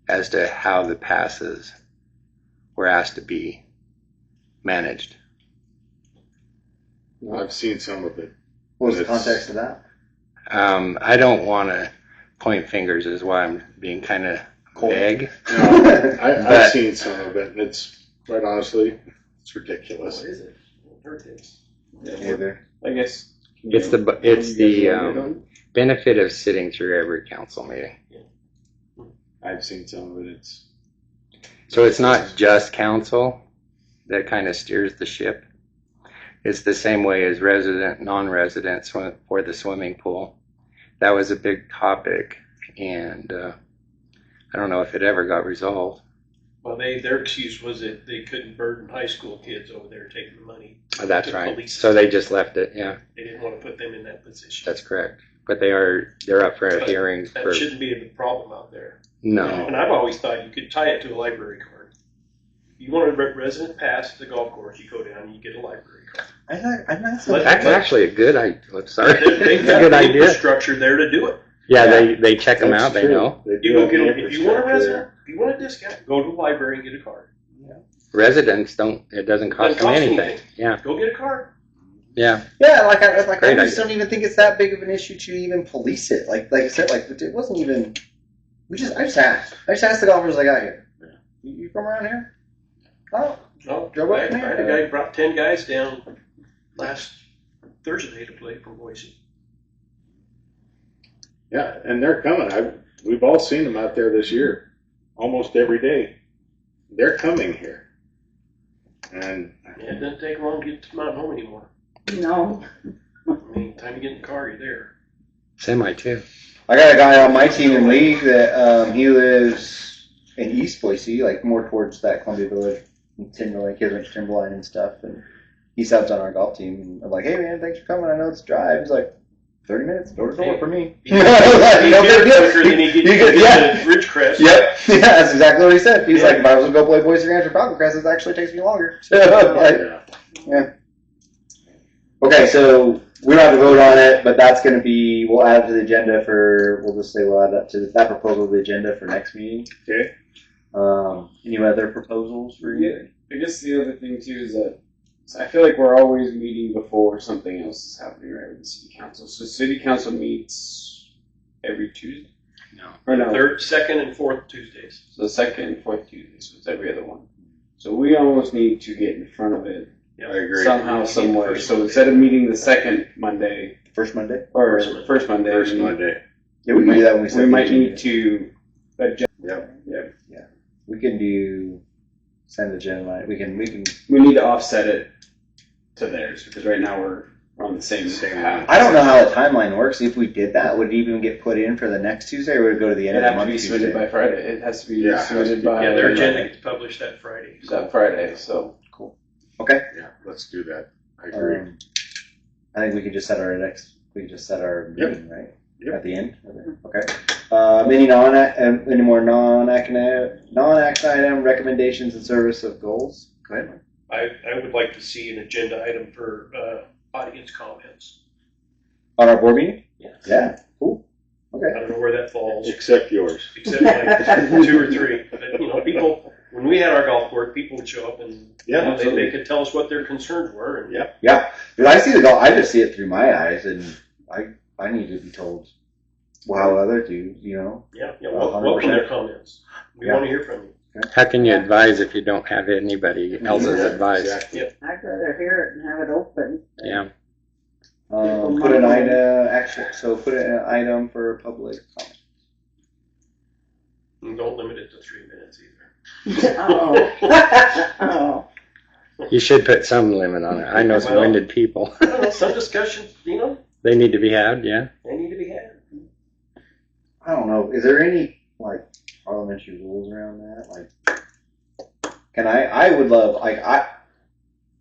as to how the passes were asked to be managed. I've seen some of it. What was the context of that? I don't want to point fingers, is why I'm being kind of vague. No, I've But- seen some of it, and it's quite honestly, it's ridiculous. What is it? What is it? Either. I guess It's the benefit of sitting through every council meeting. I've seen some of it. It's So it's not just council that kind of steers the ship. It's the same way as resident, non-resident for the swimming pool. That was a big topic, and I don't know if it ever got resolved. Well, their excuse was that they couldn't burden high school kids over there taking the money. That's to right. police. So they just left it. Yeah, They didn't want to put them in that position. that's correct. But they're up for a But hearing That for shouldn't be a problem out there. no. And I've always thought you could tie it to a library card. If you want a resident pass at the golf course, you go down and you get a library card. I'm not Let- That's actually a good idea. Sorry, They've it's a got good the idea. infrastructure there to do it. Yeah, they check them out. They know. You go get if you want a resident, if you want a discount, go to the library and get a card. Residents don't. It doesn't cost them cost anything. Yeah, Go get a card. Yeah, I Great just idea. don't even think it's that big of an issue to even police it. Like I said, like it wasn't even. I just asked. I just asked the golfers I got here. You from around here? Oh, No, Drove up I from had a guy brought 10 guys down last Thursday to play from Boise. Yeah, and they're coming. We've all seen them out there this year, almost every day. They're coming here, and Yeah, it doesn't take long to get to Mount Home anymore. No. I mean, time to get in the car, you're there. semi too. I got a guy on my team in league that he lives in East Boise, like more towards that Columbia Village, and Timberline. Kids went to Timberline and stuff, and he subs on our golf team. And I'm like, hey man, thanks for coming. I know it's a drive. He's like, 30 minutes, door to door for me. He's quicker than he gets Yeah. to Ridgecrest. Yep, yeah, that's exactly what he said. He's like, if I was to go play Boise Ranch or Falcon Crest, it actually takes me longer. So, like, okay, so we don't have to vote on it, but that's going to be, we'll add it to the agenda we'll just say we'll add that to that proposal to the agenda for next meeting. Okay. Any other proposals for you? I guess the other thing too is that I feel like we're always meeting before something else is happening, right, with the city council. So city council meets every Tuesday? No. Or no? Third, second, and fourth Tuesdays. So the second and fourth Tuesday, so it's every other one. So we almost need to get in front of it Yep. I agree. somehow, some way. So instead of meeting the second Monday, First Monday? or First Monday. first Monday, First Monday. Yeah, we can do that when we set we the might agenda. need to adjust. We can do, send agenda, we can, We need to offset it to theirs, because right now we're on the same path. I don't know how the timeline works. If we did that, would it even get put in for the next Tuesday, or would it go to the end It'd of the have to month be submitted Tuesday? by Friday. It has to be Yeah, it has to submitted be. by Yeah, their agenda gets published that Friday. that Friday. So Okay. Yeah, let's do that. I agree. I think we could just set our meeting, right? Yep. At the end? Okay. Any more non-action item recommendations in service of goals? Go ahead. I would like to see an agenda item for audience comments. On our board meeting? Yes. Yeah, cool. I Okay. don't know where that falls, Except yours. except like 2 or 3. But, people, when we had our golf court, people would show up and Yeah, they could tell us what their concerns were. And Yeah. Because I see the golf, I just see it through my eyes, and I need to be told how others do, Yeah, 100%. welcome their comments. We Yeah. want to hear from you. How can you advise if you don't have anybody else's advice? Exactly. I'd rather hear it and have it open. Yeah. Put an item for public comment. And don't limit it to 3 minutes either. Oh. You should put some limit on it. I know some Well- winded people. I don't know, some discussion, They need to be had, yeah. they need to be had. I don't know. Is there any parliamentary rules around that? I would love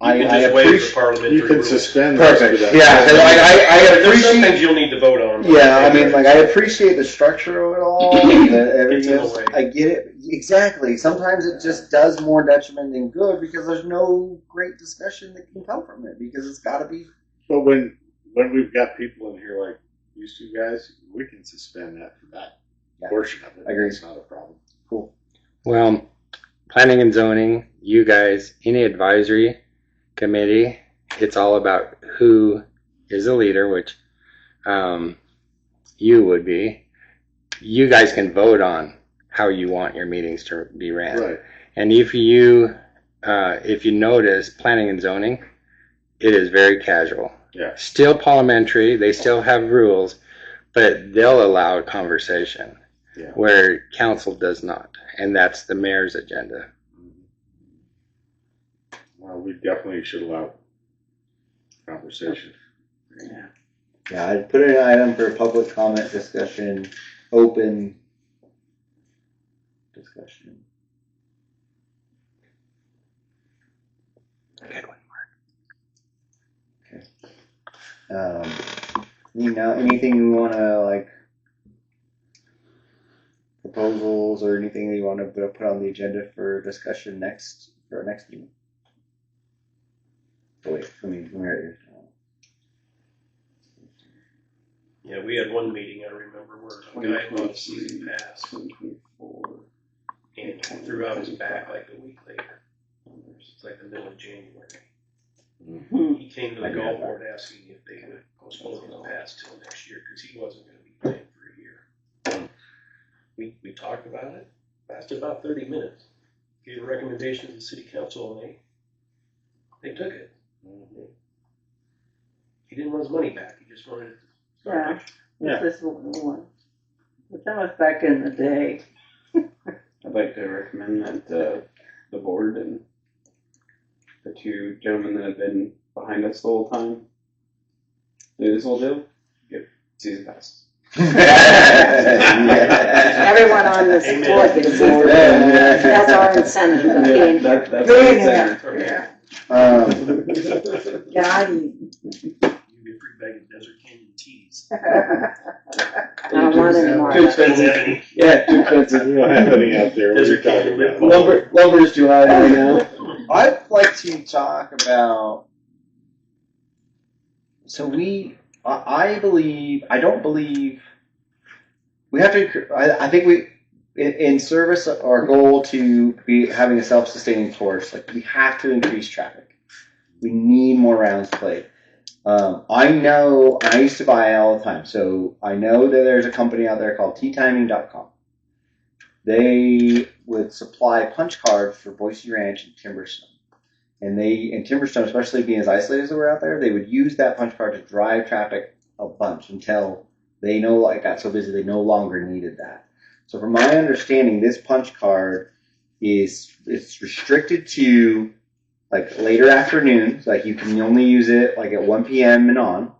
You can just waive the parliamentary You can rules. suspend those Perfect. for that. Yeah, 'cause, I There's some appreciate. things you'll need to vote on. Yeah, I mean, I appreciate the structure of it all. It's in the way. I get it. Exactly. Sometimes it just does more detriment than good because there's no great discussion that can come from it because it's got to be. But when we've got people in here like these two guys, we can suspend that for that portion of it. I agree. It's not a problem. Cool. Well, planning and zoning, you guys, any advisory committee, it's all about who is a leader, which you would be. You guys can vote on how you want your meetings to be ran. Right. And if you notice planning and zoning, it is very casual. Yeah. Still parliamentary, they still have rules, but they'll allow a conversation Yeah. where council does not, and that's the mayor's agenda. Well, we definitely should allow conversation. Yeah. Yeah, I'd put in an item for public comment discussion, open discussion. Good one. Anything you want to like proposals or anything that you want to put on the agenda for discussion for our next meeting? Oh, wait, let me right here. Yeah, we had one meeting, I remember, where a guy bought a season pass 2024. and threw out his back like a week later. It's like the middle of January. He came to the golf board asking if they would postpone his pass till next year because he wasn't going to be playing for a year. We talked about it, lasted about 30 minutes, gave a recommendation to the city council, and they took it. He didn't want his money back, he just wanted it to start Yeah. next Yeah. This one. But that was back in the day. I'd like to recommend that the board and the two gentlemen that have been behind us the whole time do this whole deal, get season passes. Everyone on this board gets a season pass. That's our incentive of being here. That's Being the here. center. Yeah. Yeah, You get free bag of Desert Canyon teas. I don't want any more. Too expensive. Yeah, too expensive. We don't have any out there. What are you Desert talking Canyon about? Lumber's too high right now. I'd like to talk about. So I don't believe we have to. I think in service of our goal to be having a self-sustaining course, like we have to increase traffic. We need more rounds played. I know, I used to buy all the time, so I know that there's a company out there called teatiming.com. They would supply punch cards for Boise Ranch and Timberstone. And in Timberstone, especially being as isolated as they were out there, they would use that punch card to drive traffic a bunch until they it got so busy they no longer needed that. So from my understanding, this punch card it's restricted to like later afternoons, like you can only use it like at 1 p.m. and on.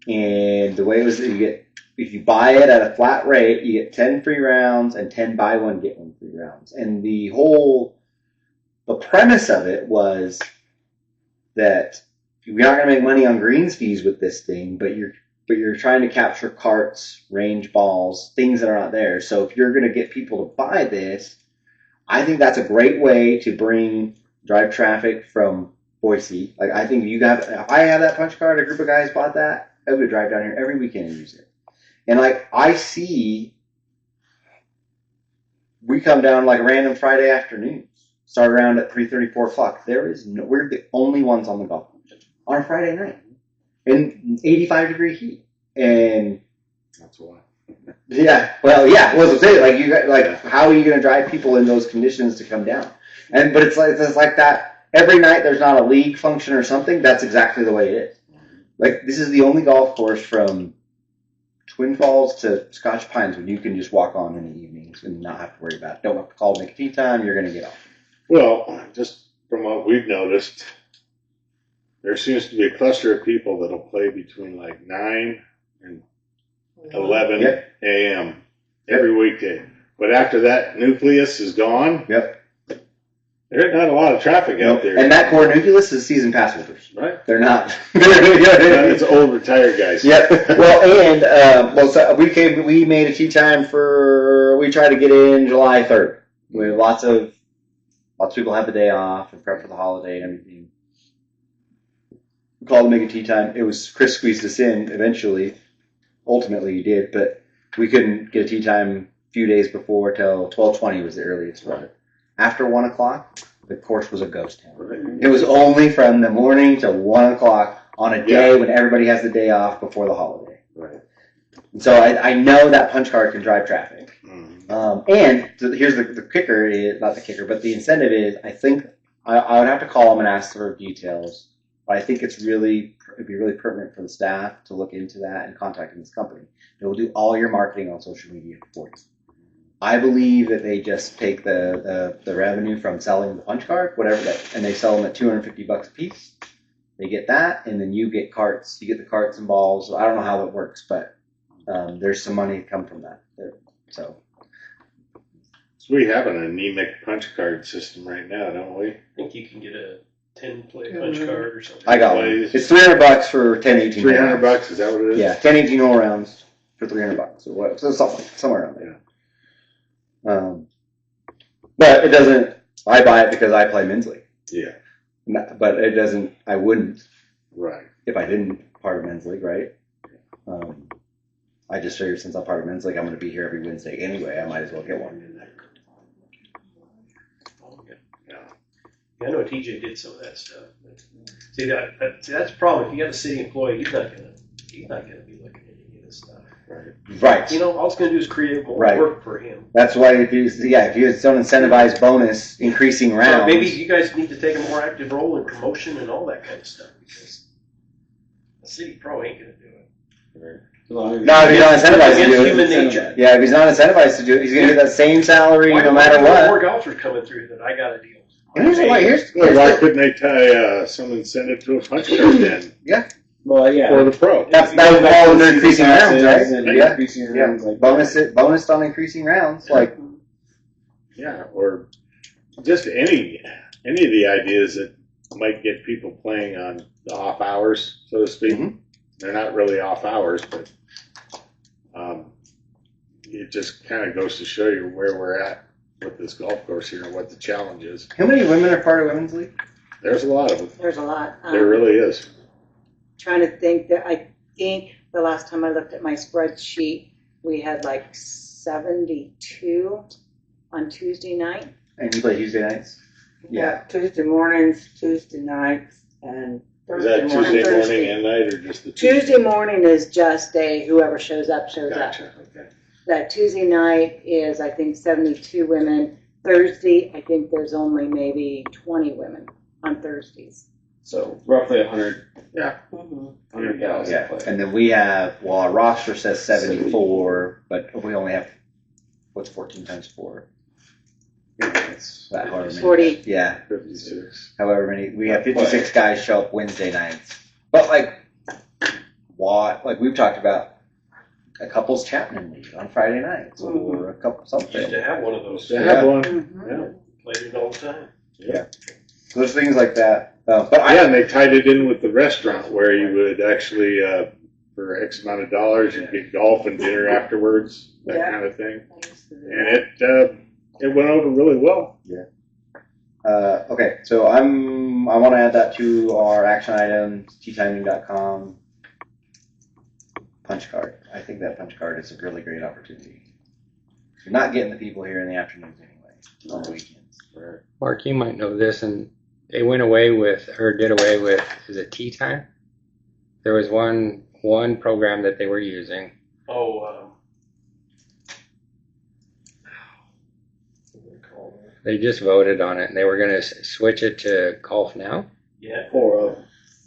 And the way it was, if you buy it at a flat rate, you get 10 free rounds and 10 buy one get one free rounds. And the premise of it was that you're not going to make money on greens fees with this thing, but you're trying to capture carts, range balls, things that are not there. So if you're going to get people to buy this, I think that's a great way to drive traffic from Boise. Like I think if I had that punch card, a group of guys bought that, I would drive down here every weekend and use it. And like I see, we come down like random Friday afternoons, start around at 3:30, 4 o'clock. We're the only ones on the golf course on a Friday night in 85-degree heat. And That's why. yeah, well, yeah. Well, to say how are you going to drive people in those conditions to come down? But it's like that every night. There's not a league function or something. That's exactly the way it is. Like this is the only golf course from Twin Falls to Scotch Pines when you can just walk on in the evenings and not have to worry about it. Don't have to call to make a tee time. You're going to get off. Well, just from what we've noticed, there seems to be a cluster of people that'll play between like 9 and 11 a.m. every weekday. But after that nucleus is gone, there's not a lot of traffic out there. And that core nucleus is season pass holders. Right. They're not. It's old retired guys. Yep. Well, and so we made a tee time we tried to get in July 3rd. With lots of people have the day off and prep for the holiday and everything. We called to make a tee time. Chris squeezed us in eventually. Ultimately, he did, but we couldn't get a tee time a few days before till 12:20 was the earliest run. After 1 o'clock, the course was a ghost town. Right. It was only from the morning till 1 o'clock on a day when everybody has the day off before the holiday. Right. And so I know that punch card can drive traffic. Mm-hmm. And here's the kicker is not the kicker, but the incentive is I think I would have to call them and ask for details But I think it'd be really pertinent for the staff to look into that and contacting this company. They will do all your marketing on social media for you. I believe that they just take the revenue from selling the punch card, whatever that, and they sell them at $250 a piece. They get that, and then you get carts. You get the carts and balls. I don't know how that works, but there's some money to come from that. So we have an anemic punch card system right now, don't we? I think you can get a 10-play punch card or something. I got one. It's $300 for 10, 18 $300, is that what it is? Yeah, 10, 18 roll rounds for $300 or what? So somewhere around there. But it doesn't. I buy it because I play men's league. Yeah. But it doesn't. I wouldn't. Right. If I didn't part of men's league, right? I just figured since I'm part of men's league, I'm going to be here every Wednesday anyway. I might as well get one. Yeah, I know TJ did some of that stuff. See that's the problem. If you got a city employee, he's not gonna be looking at any of this stuff. Right. You know, all it's gonna do is create more Right. work for him. That's why if you don't incentivize bonus increasing rounds. So maybe you guys need to take a more active role in promotion and all that kind of stuff because the city pro ain't gonna do it. No, if he's not incentivized to Against do human it. nature. Yeah, if he's not incentivized to do it, he's going to get that same salary Why no matter do we have what. more golfers coming through that I got a deal. Here's Why couldn't they tie some incentive to a punch card then? Well, yeah. For the pro. that would fall under increasing rounds, right? Yeah. Increasing rounds like Bonus on increasing rounds, like Yeah, or just any of the ideas that might get people playing on the off hours, so to speak. Mhm. They're not really off hours, but it just kind of goes to show you where we're at with this golf course here and what the challenge is. how many women are part of women's league? There's a lot of them. There's a lot. There really is. Trying to think that I think the last time I looked at my spreadsheet, we had like 72 on Tuesday night. And you play Tuesday nights? Yeah. Tuesday mornings, Tuesday nights, and Is that Thursday morning. Tuesday morning and night or just the Tuesday morning is just whoever shows up, shows up. Gotcha. Okay. That Tuesday night is, I think, 72 women. Thursday, I think there's only maybe 20 women on Thursdays. So roughly 100 Mhm. gals Yeah. play. And then we have, well, our roster says 74, but we only have, what's 14 times 4? It's That however many. 40. Yeah. 56. However many. We have 56 guys show up Wednesday nights. But like we've talked about a couples chatting league on Friday nights or a couple Used to something. have one of those. To have one. Mhm. Yeah. Played it all the time. So there's things like that. But Yeah, and they tied it in with the restaurant where you would actually, for X amount of dollars, you'd get golf and dinner afterwards, that Yeah. kind of thing. I used to do And that. it went over really well. Okay, so I want to add that to our action items, ttiming.com punch card. I think that punch card is a really great opportunity. You're not getting the people here in the afternoons anyway, on the weekends. Mark, you might know this, and they went away with, or did away with, is it tea time? There was one program that they were using. Oh, what do they call it? They just voted on it, and they were going to switch it to Golf Now. Yeah. QUORUM.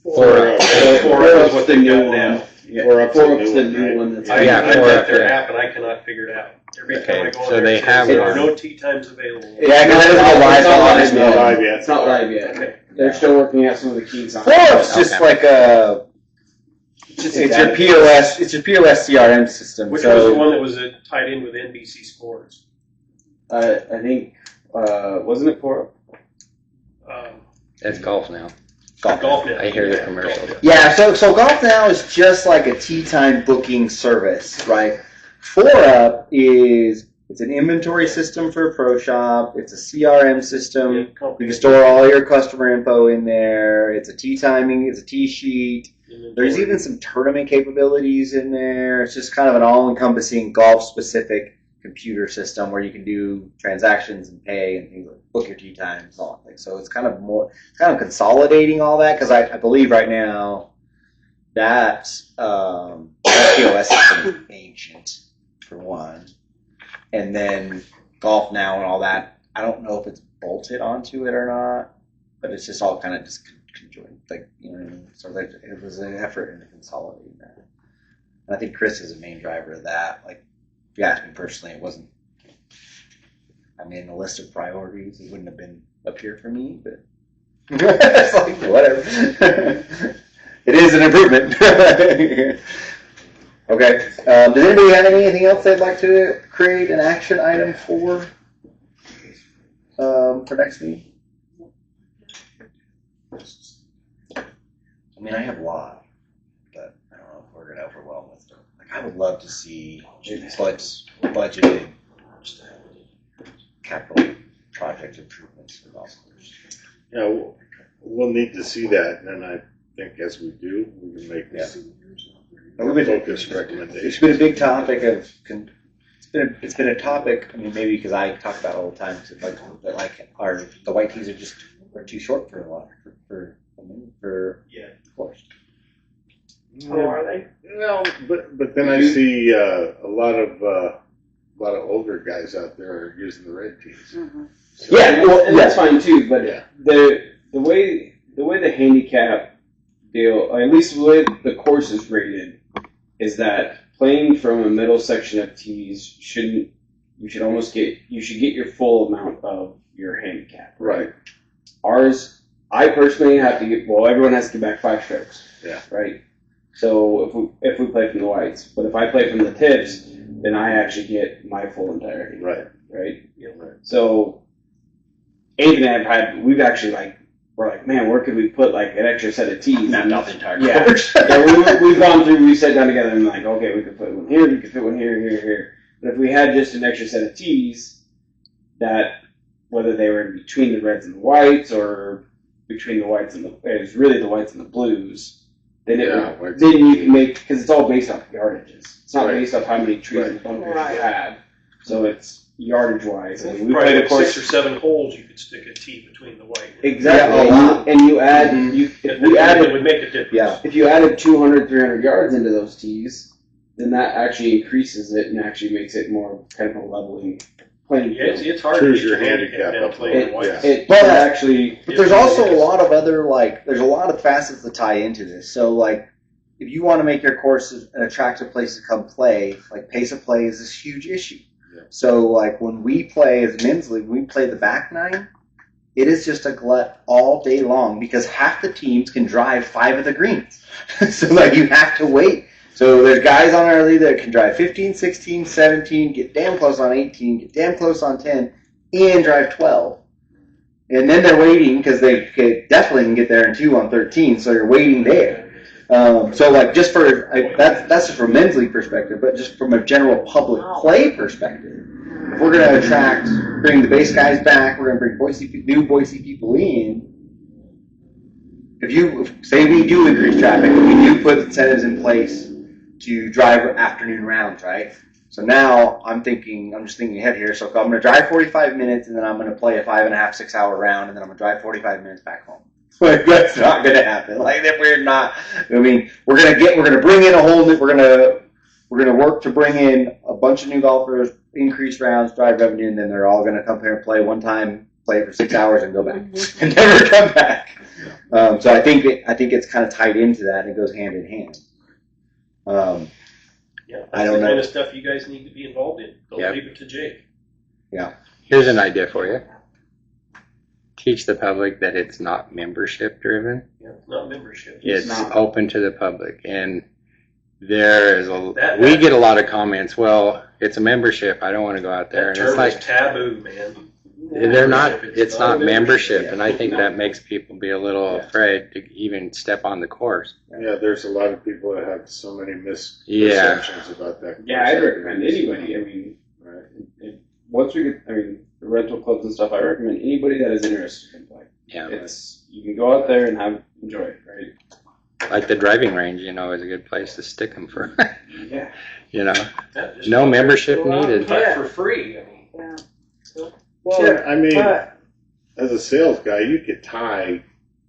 QUORUM is what they got now. Yeah, Or up to QUORUM's the the new new one, one right? that's I Yeah, got QUORUM, their yeah. app and I cannot figure it out. Every Okay, time I go so on they there, it have says there are one. no tea times available. Yeah, because it doesn't go live It's not on It's it. not live yet. It's not live yet. Okay. They're still working out some of the keys on It's just Okay. like a, Just it's a your POS, it's your POS CRM system. Which so was the one that was tied in with NBC Sports? I think, wasn't it QUORUM? It's Golf Now. Golf Now. I hear the Yeah, commercial. Golf Now. Yeah, so Golf Now is just like a tea time booking service, right? QUORUM it's an inventory system for a pro shop. It's a CRM system. Yeah, You company. can store all your customer info in there. It's a tea timing. It's a tea sheet. There's even some tournament capabilities in there. It's just kind of an all-encompassing golf-specific computer system where you can do transactions and pay and things like book your tee times and all that. So it's kind of consolidating all that because I believe right now that POS system is ancient for one, and then Golf Now and all that. I don't know if it's bolted onto it or not, but it's just all kind of just join, like, you know what I mean? So like, it was an effort into consolidating that. And I think Chris is the main driver of that. Like, if you ask me personally, it wasn't, I mean, the list of priorities, it wouldn't have been up here for me, but it's like, whatever. It is an improvement. Okay. Does anybody have anything else they'd like to create an action item for next meeting? I mean, I have a lot, but I don't know if we're gonna overwhelm with them. Like, I would love to see budgeted capital project improvements for golf course. Yeah, we'll need to see that, and then I think as we do, we can make focused recommendations. It's been a big topic of. It's been a topic. I mean, maybe because I talk about it all the time. But like, the white tees are too short for a lot for course. Oh, are they? No, but then I see a lot of older guys out there are using the red tees. Mm-hmm. So, Yeah, well, and that's fine too. But Yeah. the way the handicap deal, or at least the way the course is rated, is that playing from a middle section of tees you should get your full amount of your handicap. right. Ours, I personally have to get. Well, everyone has to get back 5 strokes. Yeah. Right. So if we play from the whites, but if I play from the tips, then I actually get my full entire handicap. Right. Right. So Anthony and I we've actually we're like, man, where could we put like an extra set of tees? Mapped out the entire Yeah. course. Yeah, we've gone through, we sat down together and like, okay, we could put one here, we could fit one here, here. But if we had just an extra set of tees, that whether they were in between the reds and the whites or between the whites and it was really the whites and the blues, then then you can make, because it's all based off yardages. It's not based off how many trees and bunkers you have. So it's yardage wise. I mean, we Probably played, like of course, 6 or 7 holes, you could stick a tee between the white. exactly. Yeah, And you add, It would make a difference. Yeah. if you added 200, 300 yards into those tees, then that actually increases it and actually makes it more kind of a leveling playing Yeah, field. it's hard Choose to get your your handicap handicap down up playing low. the whites. It But- actually, But there's also a lot of other, there's a lot of facets that tie into this. So, like, if you want to make your course an attractive place to come play, like, pace of play is this huge issue. Yeah. So, like, when we play as men's league, when we play the back nine, it is just a glut all day long because half the teams can drive 5 of the greens. So, like, you have to wait. So there's guys on our league that can drive 15, 16, 17, get damn close on 18, get damn close on 10, and drive 12. And then they're waiting because they definitely can get there in 2 on 13, so you're waiting there. So, like, just for that's just from men's league perspective, but just from a general public play perspective, if we're going to bring the base guys back, we're going to bring new Boise people in. Say we do increase traffic, we do put incentives in place to drive afternoon rounds, right? So now I'm just thinking ahead here. So I'm going to drive 45 minutes, and then I'm going to play a 5.5, 6 hour round, and then I'm going to drive 45 minutes back home. Like, that's not going to happen. Like, if we're not, I mean, we're going to bring in a whole new, we're going to work to bring in a bunch of new golfers, increase rounds, drive revenue, and then they're all going to come here and play one time, play for 6 hours, and go back, and never come back. So I think it's kind of tied into that, and it goes hand in hand. Yeah, I that's don't the know. kind of stuff you guys need to be involved in. Don't Yep. leave it to Jake. Here's an idea for you. Teach the public that it's not membership driven. Yeah, it's not membership. It's not. open to the public. And there is That- we get a lot of comments, well, it's a membership. I don't want to go out there. That And term it's like, is taboo, man. they're not, Membership, it's not a membership. And I think No. that makes people be a little Yeah. afraid to even step on the course. Yeah, there's a lot of people that have so many Yeah. misconceptions about that. yeah, I'd recommend anybody. I mean, Right. once we get, the rental clubs and stuff, I recommend anybody that is interested in play. Yeah. You can go out there and enjoy it, right? Like the driving range, is a good place to stick them for, Yeah. Yeah, just no membership go out and needed. putt for free. I mean, Yeah. Well, I mean, But as a sales guy, you could tie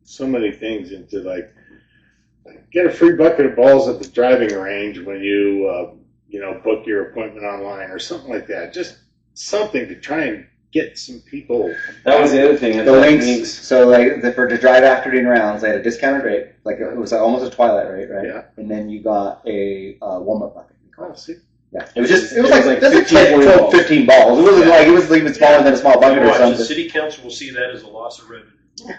so many things into get a free bucket of balls at the driving range when you book your appointment online or something like that. Just something to try and get some people. That was the other thing. I The thought links, links. so like to drive afternoon rounds, they had a discounted rate, like it was almost a twilight rate, right? Yeah. And then you got a warm-up bucket. Oh, see. Yeah, it was just, It was like that's 15, 10, 20 12, balls. 15 balls. It wasn't like, it was even smaller than a small bucket or Watch, the something. city council will see that as a loss of revenue.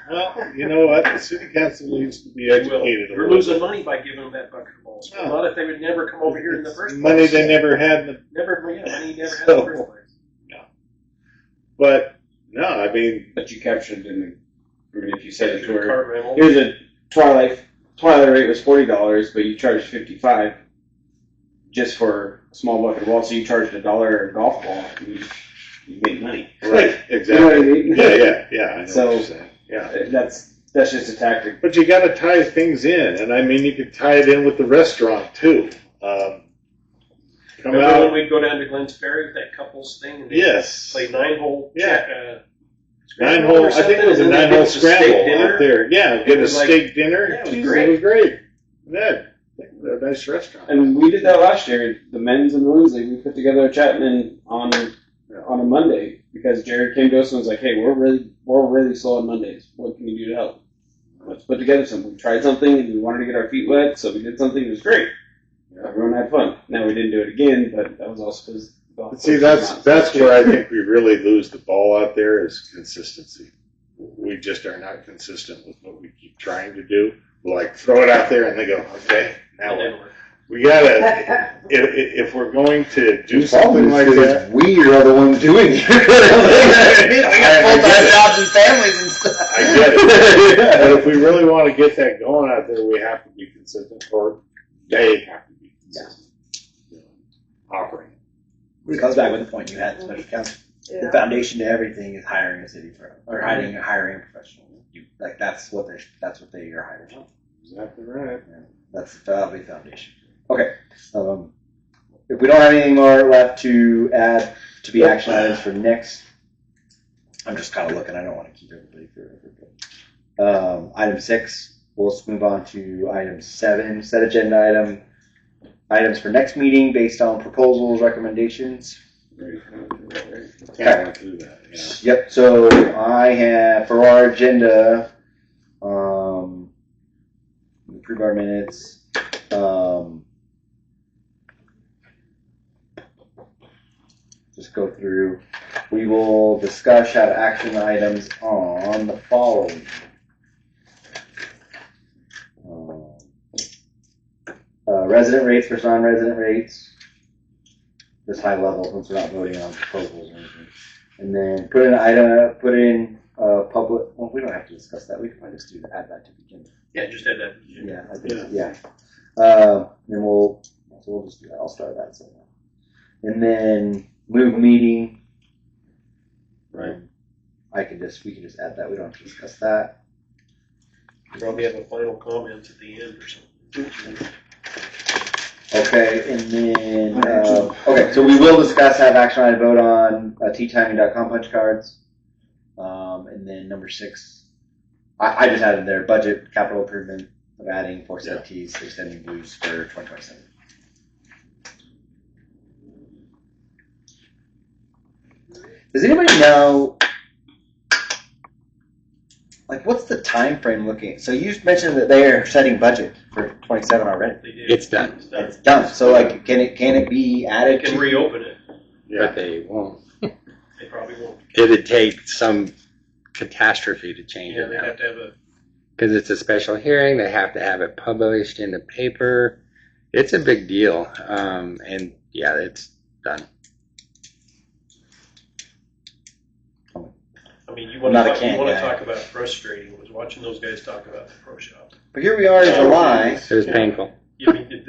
Well, you know what? The city council needs to be They will. educated. a We're little losing bit. money by giving them that bucket of balls. Oh. Not if they would never come over here in the first place. Money they never had. In the, Never, yeah, money you never had in the first place. but no, I mean, But you captured in the. I mean, if you said it to Through her, cart rental. here's a twilight rate was $40, but you charged $55 just for a small bucket of balls. So you charged $1 a golf ball. You made money. right? Exactly. You know what I mean? Yeah. I know So- what you're saying. Yeah. That's just a tactic. But you got to tie things in, and I mean, you could tie it in with the restaurant too. Come Remember out. when we'd go down to Glens Ferry with that couples thing and they Yes. play 9-hole Yeah. scramble 9-hole. or I think it something, was a and then 9-hole get us a steak scramble dinner? out there. Yeah, It get a was like- steak dinner. yeah, it was Jeez, great. It was great. Yeah, a nice restaurant. And we did that last year. The men's and women's league. We put together a Chapman on a Monday because Jared came to us and was like, "Hey, we're really slow on Mondays. What can you do to help? Let's put together something." We tried something and we wanted to get our feet wet, so we did something. It was great. Everyone had fun. Now we didn't do it again, but that was also because. But see, that's where I think we really lose the ball out there is consistency. We just are not consistent with what we keep trying to do. We'll like throw it out there and they go, okay, now what? We gotta, if we're going to do something like that. We are the ones doing it. We got full-time jobs and families and stuff. I get it. But if we really want to get that going out there, we have to be consistent, or they have to be consistent. Operating. It comes back with the point you had, special counsel. The foundation to everything is hiring a city pro, or hiring a professional. That's what they are hired for. Exactly right. Yeah, that's the foundation. Okay. If we don't have anything more left to add to be action items for next, I'm just kind of looking. I don't want to keep everybody forever. Item 6. We'll move on to item 7. Set agenda items for next meeting based on proposals, recommendations. Kind of went through that, yeah. Yep. So I have for our agenda, approve our minutes. Just go through. We will discuss how to action items on the following. Resident rates versus non-resident rates. This high level since we're not voting on proposals or anything. And then put in public. Well, we don't have to discuss that. We can probably just add that to the agenda. Yeah, just add that. Yeah, I think yeah. Then we'll just do that. I'll start that. So, and then move meeting. Right. We can just add that. We don't have to discuss that. Probably have a final comment at the end or something. Okay, and then okay, so we will discuss have action item vote on ttiming.com punch cards. And then number 6, I just added there budget capital improvement of adding 4 CFTs extending blues for 2027. Does anybody know, like, what's the time frame looking at? So you mentioned that they are setting budget for 27 already. They did. It's done. It's done. So like, can it be They added? can reopen it. But they won't. They probably won't. It'd take some catastrophe to change Yeah, it they now. have to have a. Because it's a special hearing, they have to have it published in the paper. It's a big deal. And yeah, it's done. I mean, you want Not a to can guy. talk about frustrating. Was watching those guys talk about the pro shop. But here we are in July. It was painful. I mean,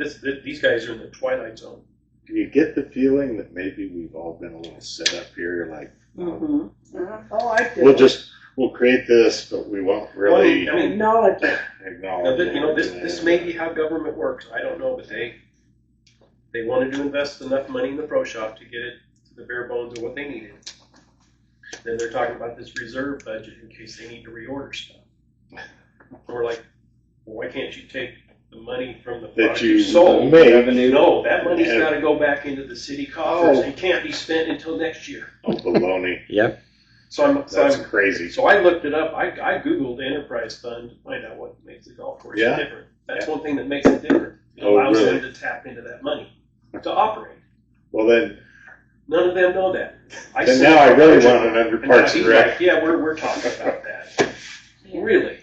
these guys are in the twilight zone. Do you get the feeling that maybe we've all been a little set up here? Like, Oh, I do. we'll create this, but we won't really I mean, Acknowledge it. acknowledge it. This may be how government works. I don't know, but they wanted to invest enough money in the pro shop to get it to the bare bones of what they needed. Then they're talking about this reserve budget in case they need to reorder stuff. We're like, well, why can't you take the money from the product you sold? No, that money's got to go back into the city coffers. It can't be spent until next year. Oh, baloney. Yep. That's crazy. So I looked it up. I Googled enterprise fund to find out what makes the golf course Yeah. different. That's one thing that makes it different. It Oh, allows really? them to tap into that money to operate. Well, then None of them know that. Then sent now I it really to want him, it under and now Parks and he's Rec. like, yeah, we're talking about that. Really?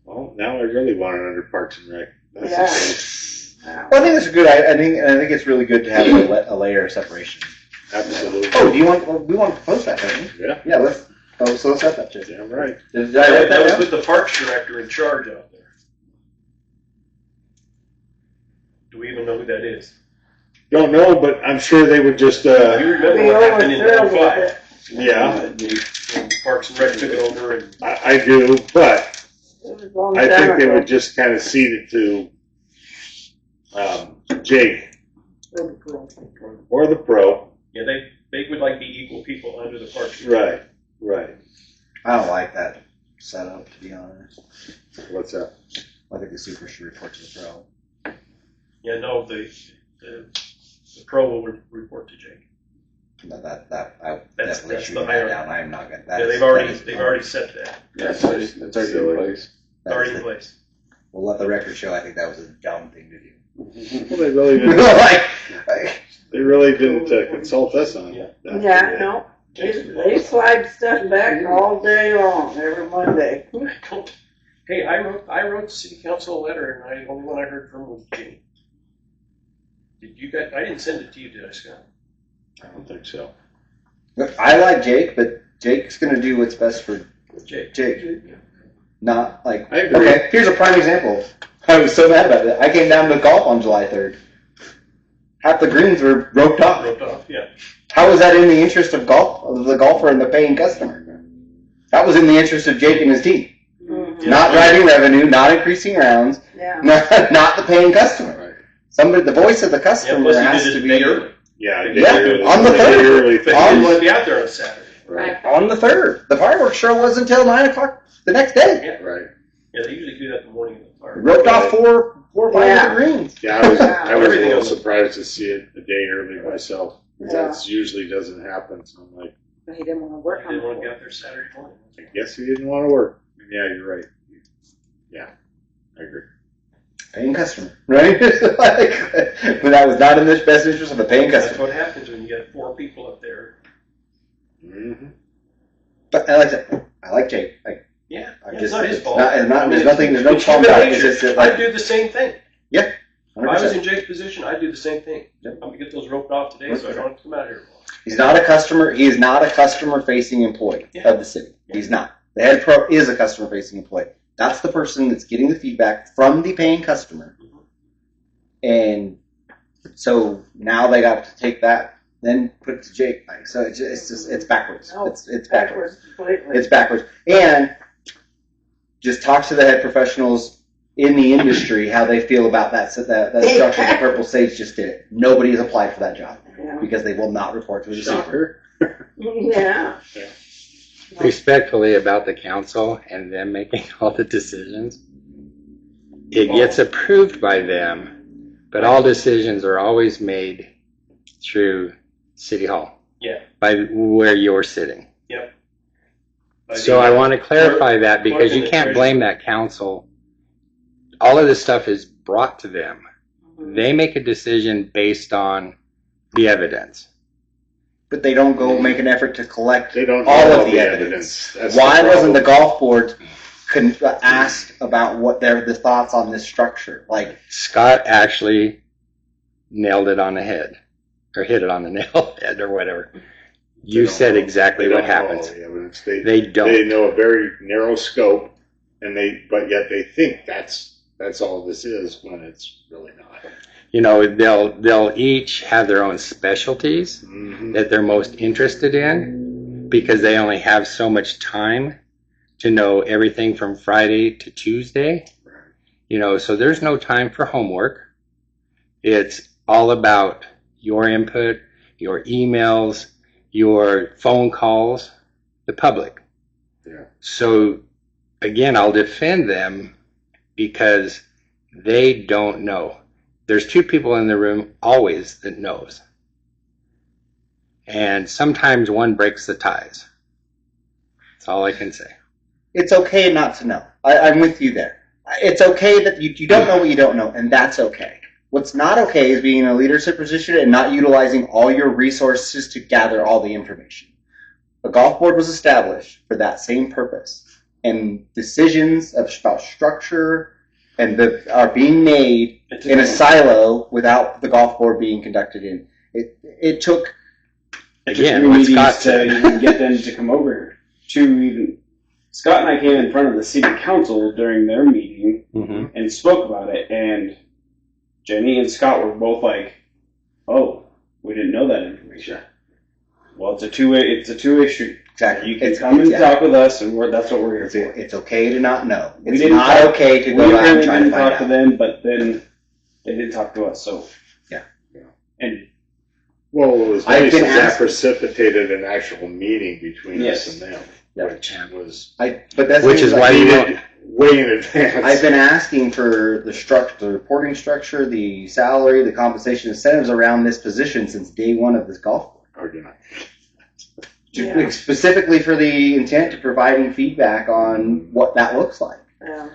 Well, now I really want it under Parks and Rec. That's Yeah. the case. Well, I think that's good. I think it's really good to have a layer of separation. Absolutely. Oh, we want to post that, don't we? Yeah. Yeah, let's set that to. Damn right. Did I write That was down? with the parks director in charge out there. Do we even know who that is? Don't know, but I'm sure they would just, You remember We what were happened in thrilled with 05? it. yeah, When Parks and Rec took it over and I do, but It was a long I time think they ago. would just kind of cede it to Jake or the pro. yeah, they would like be equal people under the parks. and Rec. Right, right. I don't like that setup, to be honest. What's that? I think the super should report to the pro. Yeah, no, the pro will report to Jake. No, that I That's definitely the shoot that hierarchy. down. I am not gonna. Yeah, they've already set that. That's already in place. Already in place. We'll let the record show. I think that was a dumb thing to do. Well, they really didn't. They really didn't consult us on Yeah. that. Yeah, no. They slide stuff back all day long, every Monday. Hey, I wrote the city council a letter, and the only one I heard from was Jake. Did you guys? I didn't send it to you, did I, Scott? I don't think so. Look, I like Jake, but Jake's gonna do what's best for Jake. Jake. Not like. I agree. Okay, here's a prime example. I was so mad about it. I came down to golf on July 3rd. Half the greens were roped off. Roped off, yeah. How was that in the interest of the golfer and the paying customer? That was in the interest of Jake and his team. Mhm. Not driving revenue, not increasing rounds, Yeah. not the paying customer. Right. Somebody, the voice of the Yeah, customer plus has he to did it be day early. Yeah, on the third. Early But thing. he didn't want to be out there on Saturday. Right, on the 3rd. The fireworks show wasn't until 9 o'clock the next day. right. Yeah, they usually do that the morning of the fire. Roped off four or five Yeah. of the greens. Yeah, I was a Everything little else. surprised to see it a day early myself. Yeah. That usually doesn't happen. So I'm like, He didn't want to work They on didn't want to be it. out there Saturday morning. I guess he didn't want to work. Yeah, you're right. Yeah, I agree. Paying customer, right? But that was not in the best interest of the paying That's customer. what happens when you get 4 people up there. Mm-hmm. But I like Jake. Yeah, I it's just- not his it's fault. not- it's not- I mean, there's nothing- there's no it's human combat. It's nature. just that, like- I'd do the same thing. If I was 100%. in Jake's position, I'd do the same thing. Yep. I'm gonna get those roped off today, so I don't have to come out here. He's not a customer. He is not a customer-facing employee Yeah. of the city. He's not. The head pro is a customer-facing employee. That's the person that's getting the feedback from the paying customer. And so now they got to take that, then put it to Jake. Like, so it's just it's backwards. No, It's backwards. Completely. It's backwards. And just talk to the head professionals in the industry how they feel about that structure that Purple Sage just did. Nobody has applied for that job Yeah. because they will not report to the super. Shocker. Yeah. Respectfully about the council and them making all the decisions, it gets approved by them, but all decisions are always made through City Hall. Yeah. By where you're sitting. By So the- I want to clarify that because clerk you and the can't treasurer. blame that council. All of this stuff is brought to them. They make a decision based on the evidence. But they don't go make an effort to collect They don't all know of the evidence. That's Why the wasn't the problem. golf board asked about what the thoughts on this structure? Like, Scott actually nailed it on the head, or hit it on the nail head, or whatever. You don't said know. exactly They what don't know all happens. the evidence. They don't. They know a very narrow scope, but yet they think that's all this is when it's really not. You know, they'll each have their own specialties Mm-hmm. that they're most interested in because they only have so much time to know everything from Friday to Tuesday. You know, so there's no time for homework. It's all about your input, your emails, your phone calls, the public. Yeah. So again, I'll defend them because they don't know. There's 2 people in the room always that knows. And sometimes one breaks the ties. That's all I can say. It's okay not to know. I'm with you there. It's okay that you don't know what you don't know, and that's okay. What's not okay is being in a leadership position and not utilizing all your resources to gather all the information. A golf board was established for that same purpose, and decisions about structure are being made in a silo without the golf board being conducted in. It took Again, what Scott to said. even get them to come over to even. Scott and I came in front of the city council during their meeting Mhm. and spoke about it, and Jenny and Scott were both like, "Oh, we didn't know that information." Well, it's a two-way street. Exactly. You can come and talk with us, and that's what we're here for. It's okay to not know. We It's didn't not talk- okay to We go out and apparently try to didn't find talk to out. them, but then they didn't talk to us. So Yeah. And Well, it was I've nice been that that asked- precipitated an actual meeting between Yes. us and them, Yeah. which was Which is why you needed way in advance. I've been asking for the reporting structure, the salary, the compensation incentives around this position since day one of this golf board. Or did I? Yeah. Specifically for the intent of providing feedback on what that looks like. Yeah.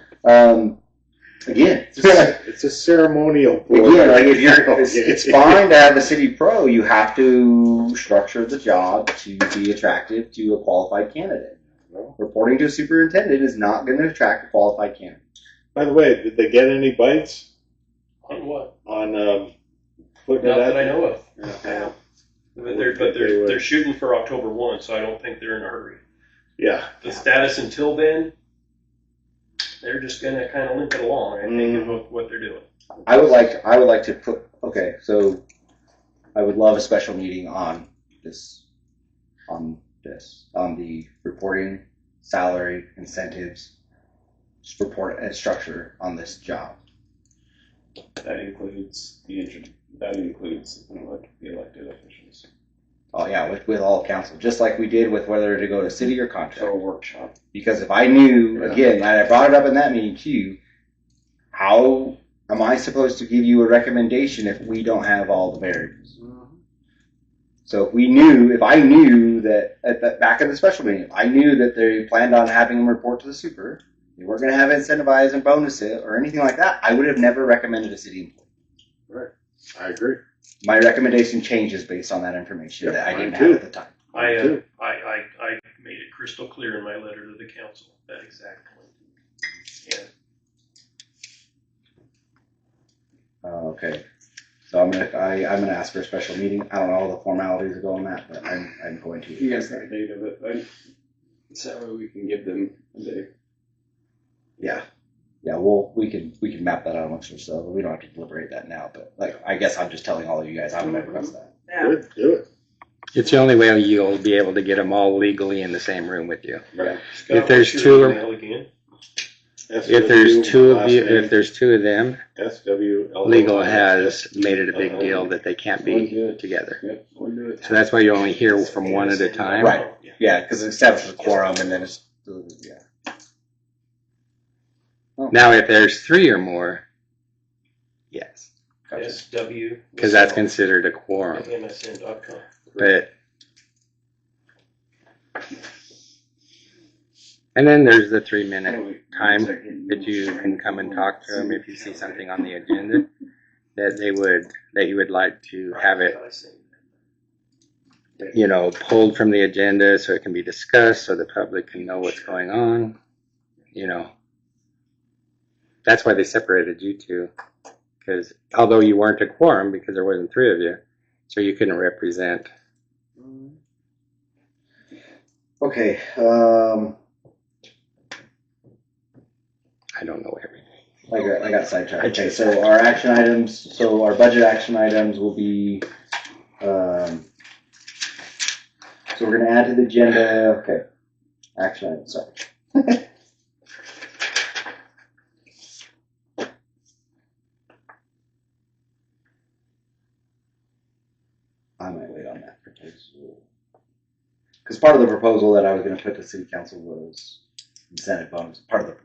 Again, It's a ceremonial board. again, like if you're, Okay. it's fine to have a city pro. You have to structure the job to be attractive to a qualified candidate. Well, Reporting to a superintendent is not going to attract a qualified candidate. by the way, did they get any bites On what? on putting Not it out? that I know of. Yeah. But they're shooting for October 1, so I don't think they're in a hurry. Yeah. The status until then, they're just gonna kind of limp it along. I think of what they're doing. I would like to put, okay, so I would love a special meeting on the reporting, salary, incentives, report and structure on this job. that includes the elected officials. Oh yeah, with all council, just like we did with whether to go to city or So contract. a workshop. Because if I knew, Yeah. again, and I brought it up in that meeting too, how am I supposed to give you a recommendation if we don't have all the variables? So if I knew that back in the special meeting, I knew that they planned on having them report to the super, they weren't going to have incentivize and bonus it or anything like that, I would have never recommended a city employee. Right. I agree. My recommendation changes based on that information that I mine didn't too. have at the time. I too. made it crystal clear in my letter to the council that exact point. And Okay. So I'm gonna ask for a special meeting. I don't know all the formalities that go on that, but I'm going to. You guys got a date of it, then. So that way we can give them a day. Yeah. Yeah, we can map that out amongst ourselves. We don't have to deliberate that now, but like I guess I'm just telling all of you guys I'm gonna request that. Yeah. Good. Do it. It's the only way you'll be able to get them all legally in the same room with you. Right. Scott, If there's what's your two- email again? If there's two of them, SWL. legal has made it a big deal that they can't be together. Yep, we'll do it. So that's why you only hear from one at a time. Right. Yeah, because it establishes a quorum and then it's yeah. Now, if there's three or more, yes, Gotcha. SW. because that's considered a quorum. MSN.com. But and then there's the 3-minute time that you can come and talk to them if you see something on the agenda that you would like to have it, pulled from the agenda so it can be discussed so the public can know what's going on. That's why they separated you two, because although you weren't a quorum because there wasn't 3 of you, so you couldn't represent. Okay. I don't know everything. I got sidetracked. Okay, so our action items. So our budget action items will be. So we're gonna add to the agenda. Okay. Action items. Sorry. I might wait on that proposal. Because part of the proposal that I was going to put to city council was incentive bonus.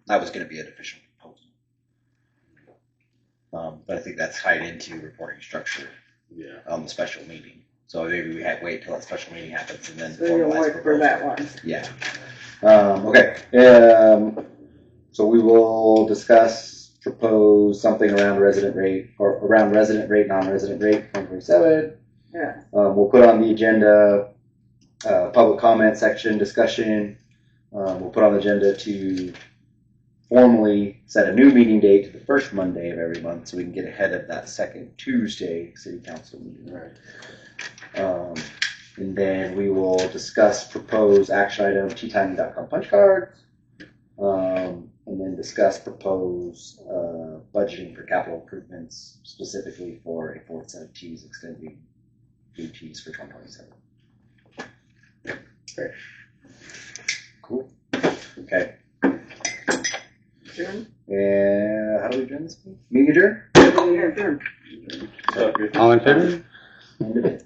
That was going to be an official proposal. But I think that's tied into reporting structure Yeah. on the special meeting. So maybe we wait till that special meeting happens and then So you'll formalize wait for proposal. that one. Yeah. Okay. So we will propose something around resident rate, or around resident rate, non-resident rate, 2027. Yeah. We'll put on the agenda public comment section discussion. We'll put on the agenda to formally set a new meeting date to the first Monday of every month so we can get ahead of that second Tuesday city council meeting. And then we will discuss proposed action item teatiming.com punch cards. And then discuss proposed budgeting for capital improvements, specifically for a fourth set of T's extending duties for 2027. Great. Cool. Okay. Adjourn? And how do we adjourn this meeting? Meeting adjourned? Adjourn. So if you're All in favor? End of it.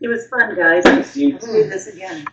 It was fun, guys. Thanks, you. Let's do this again.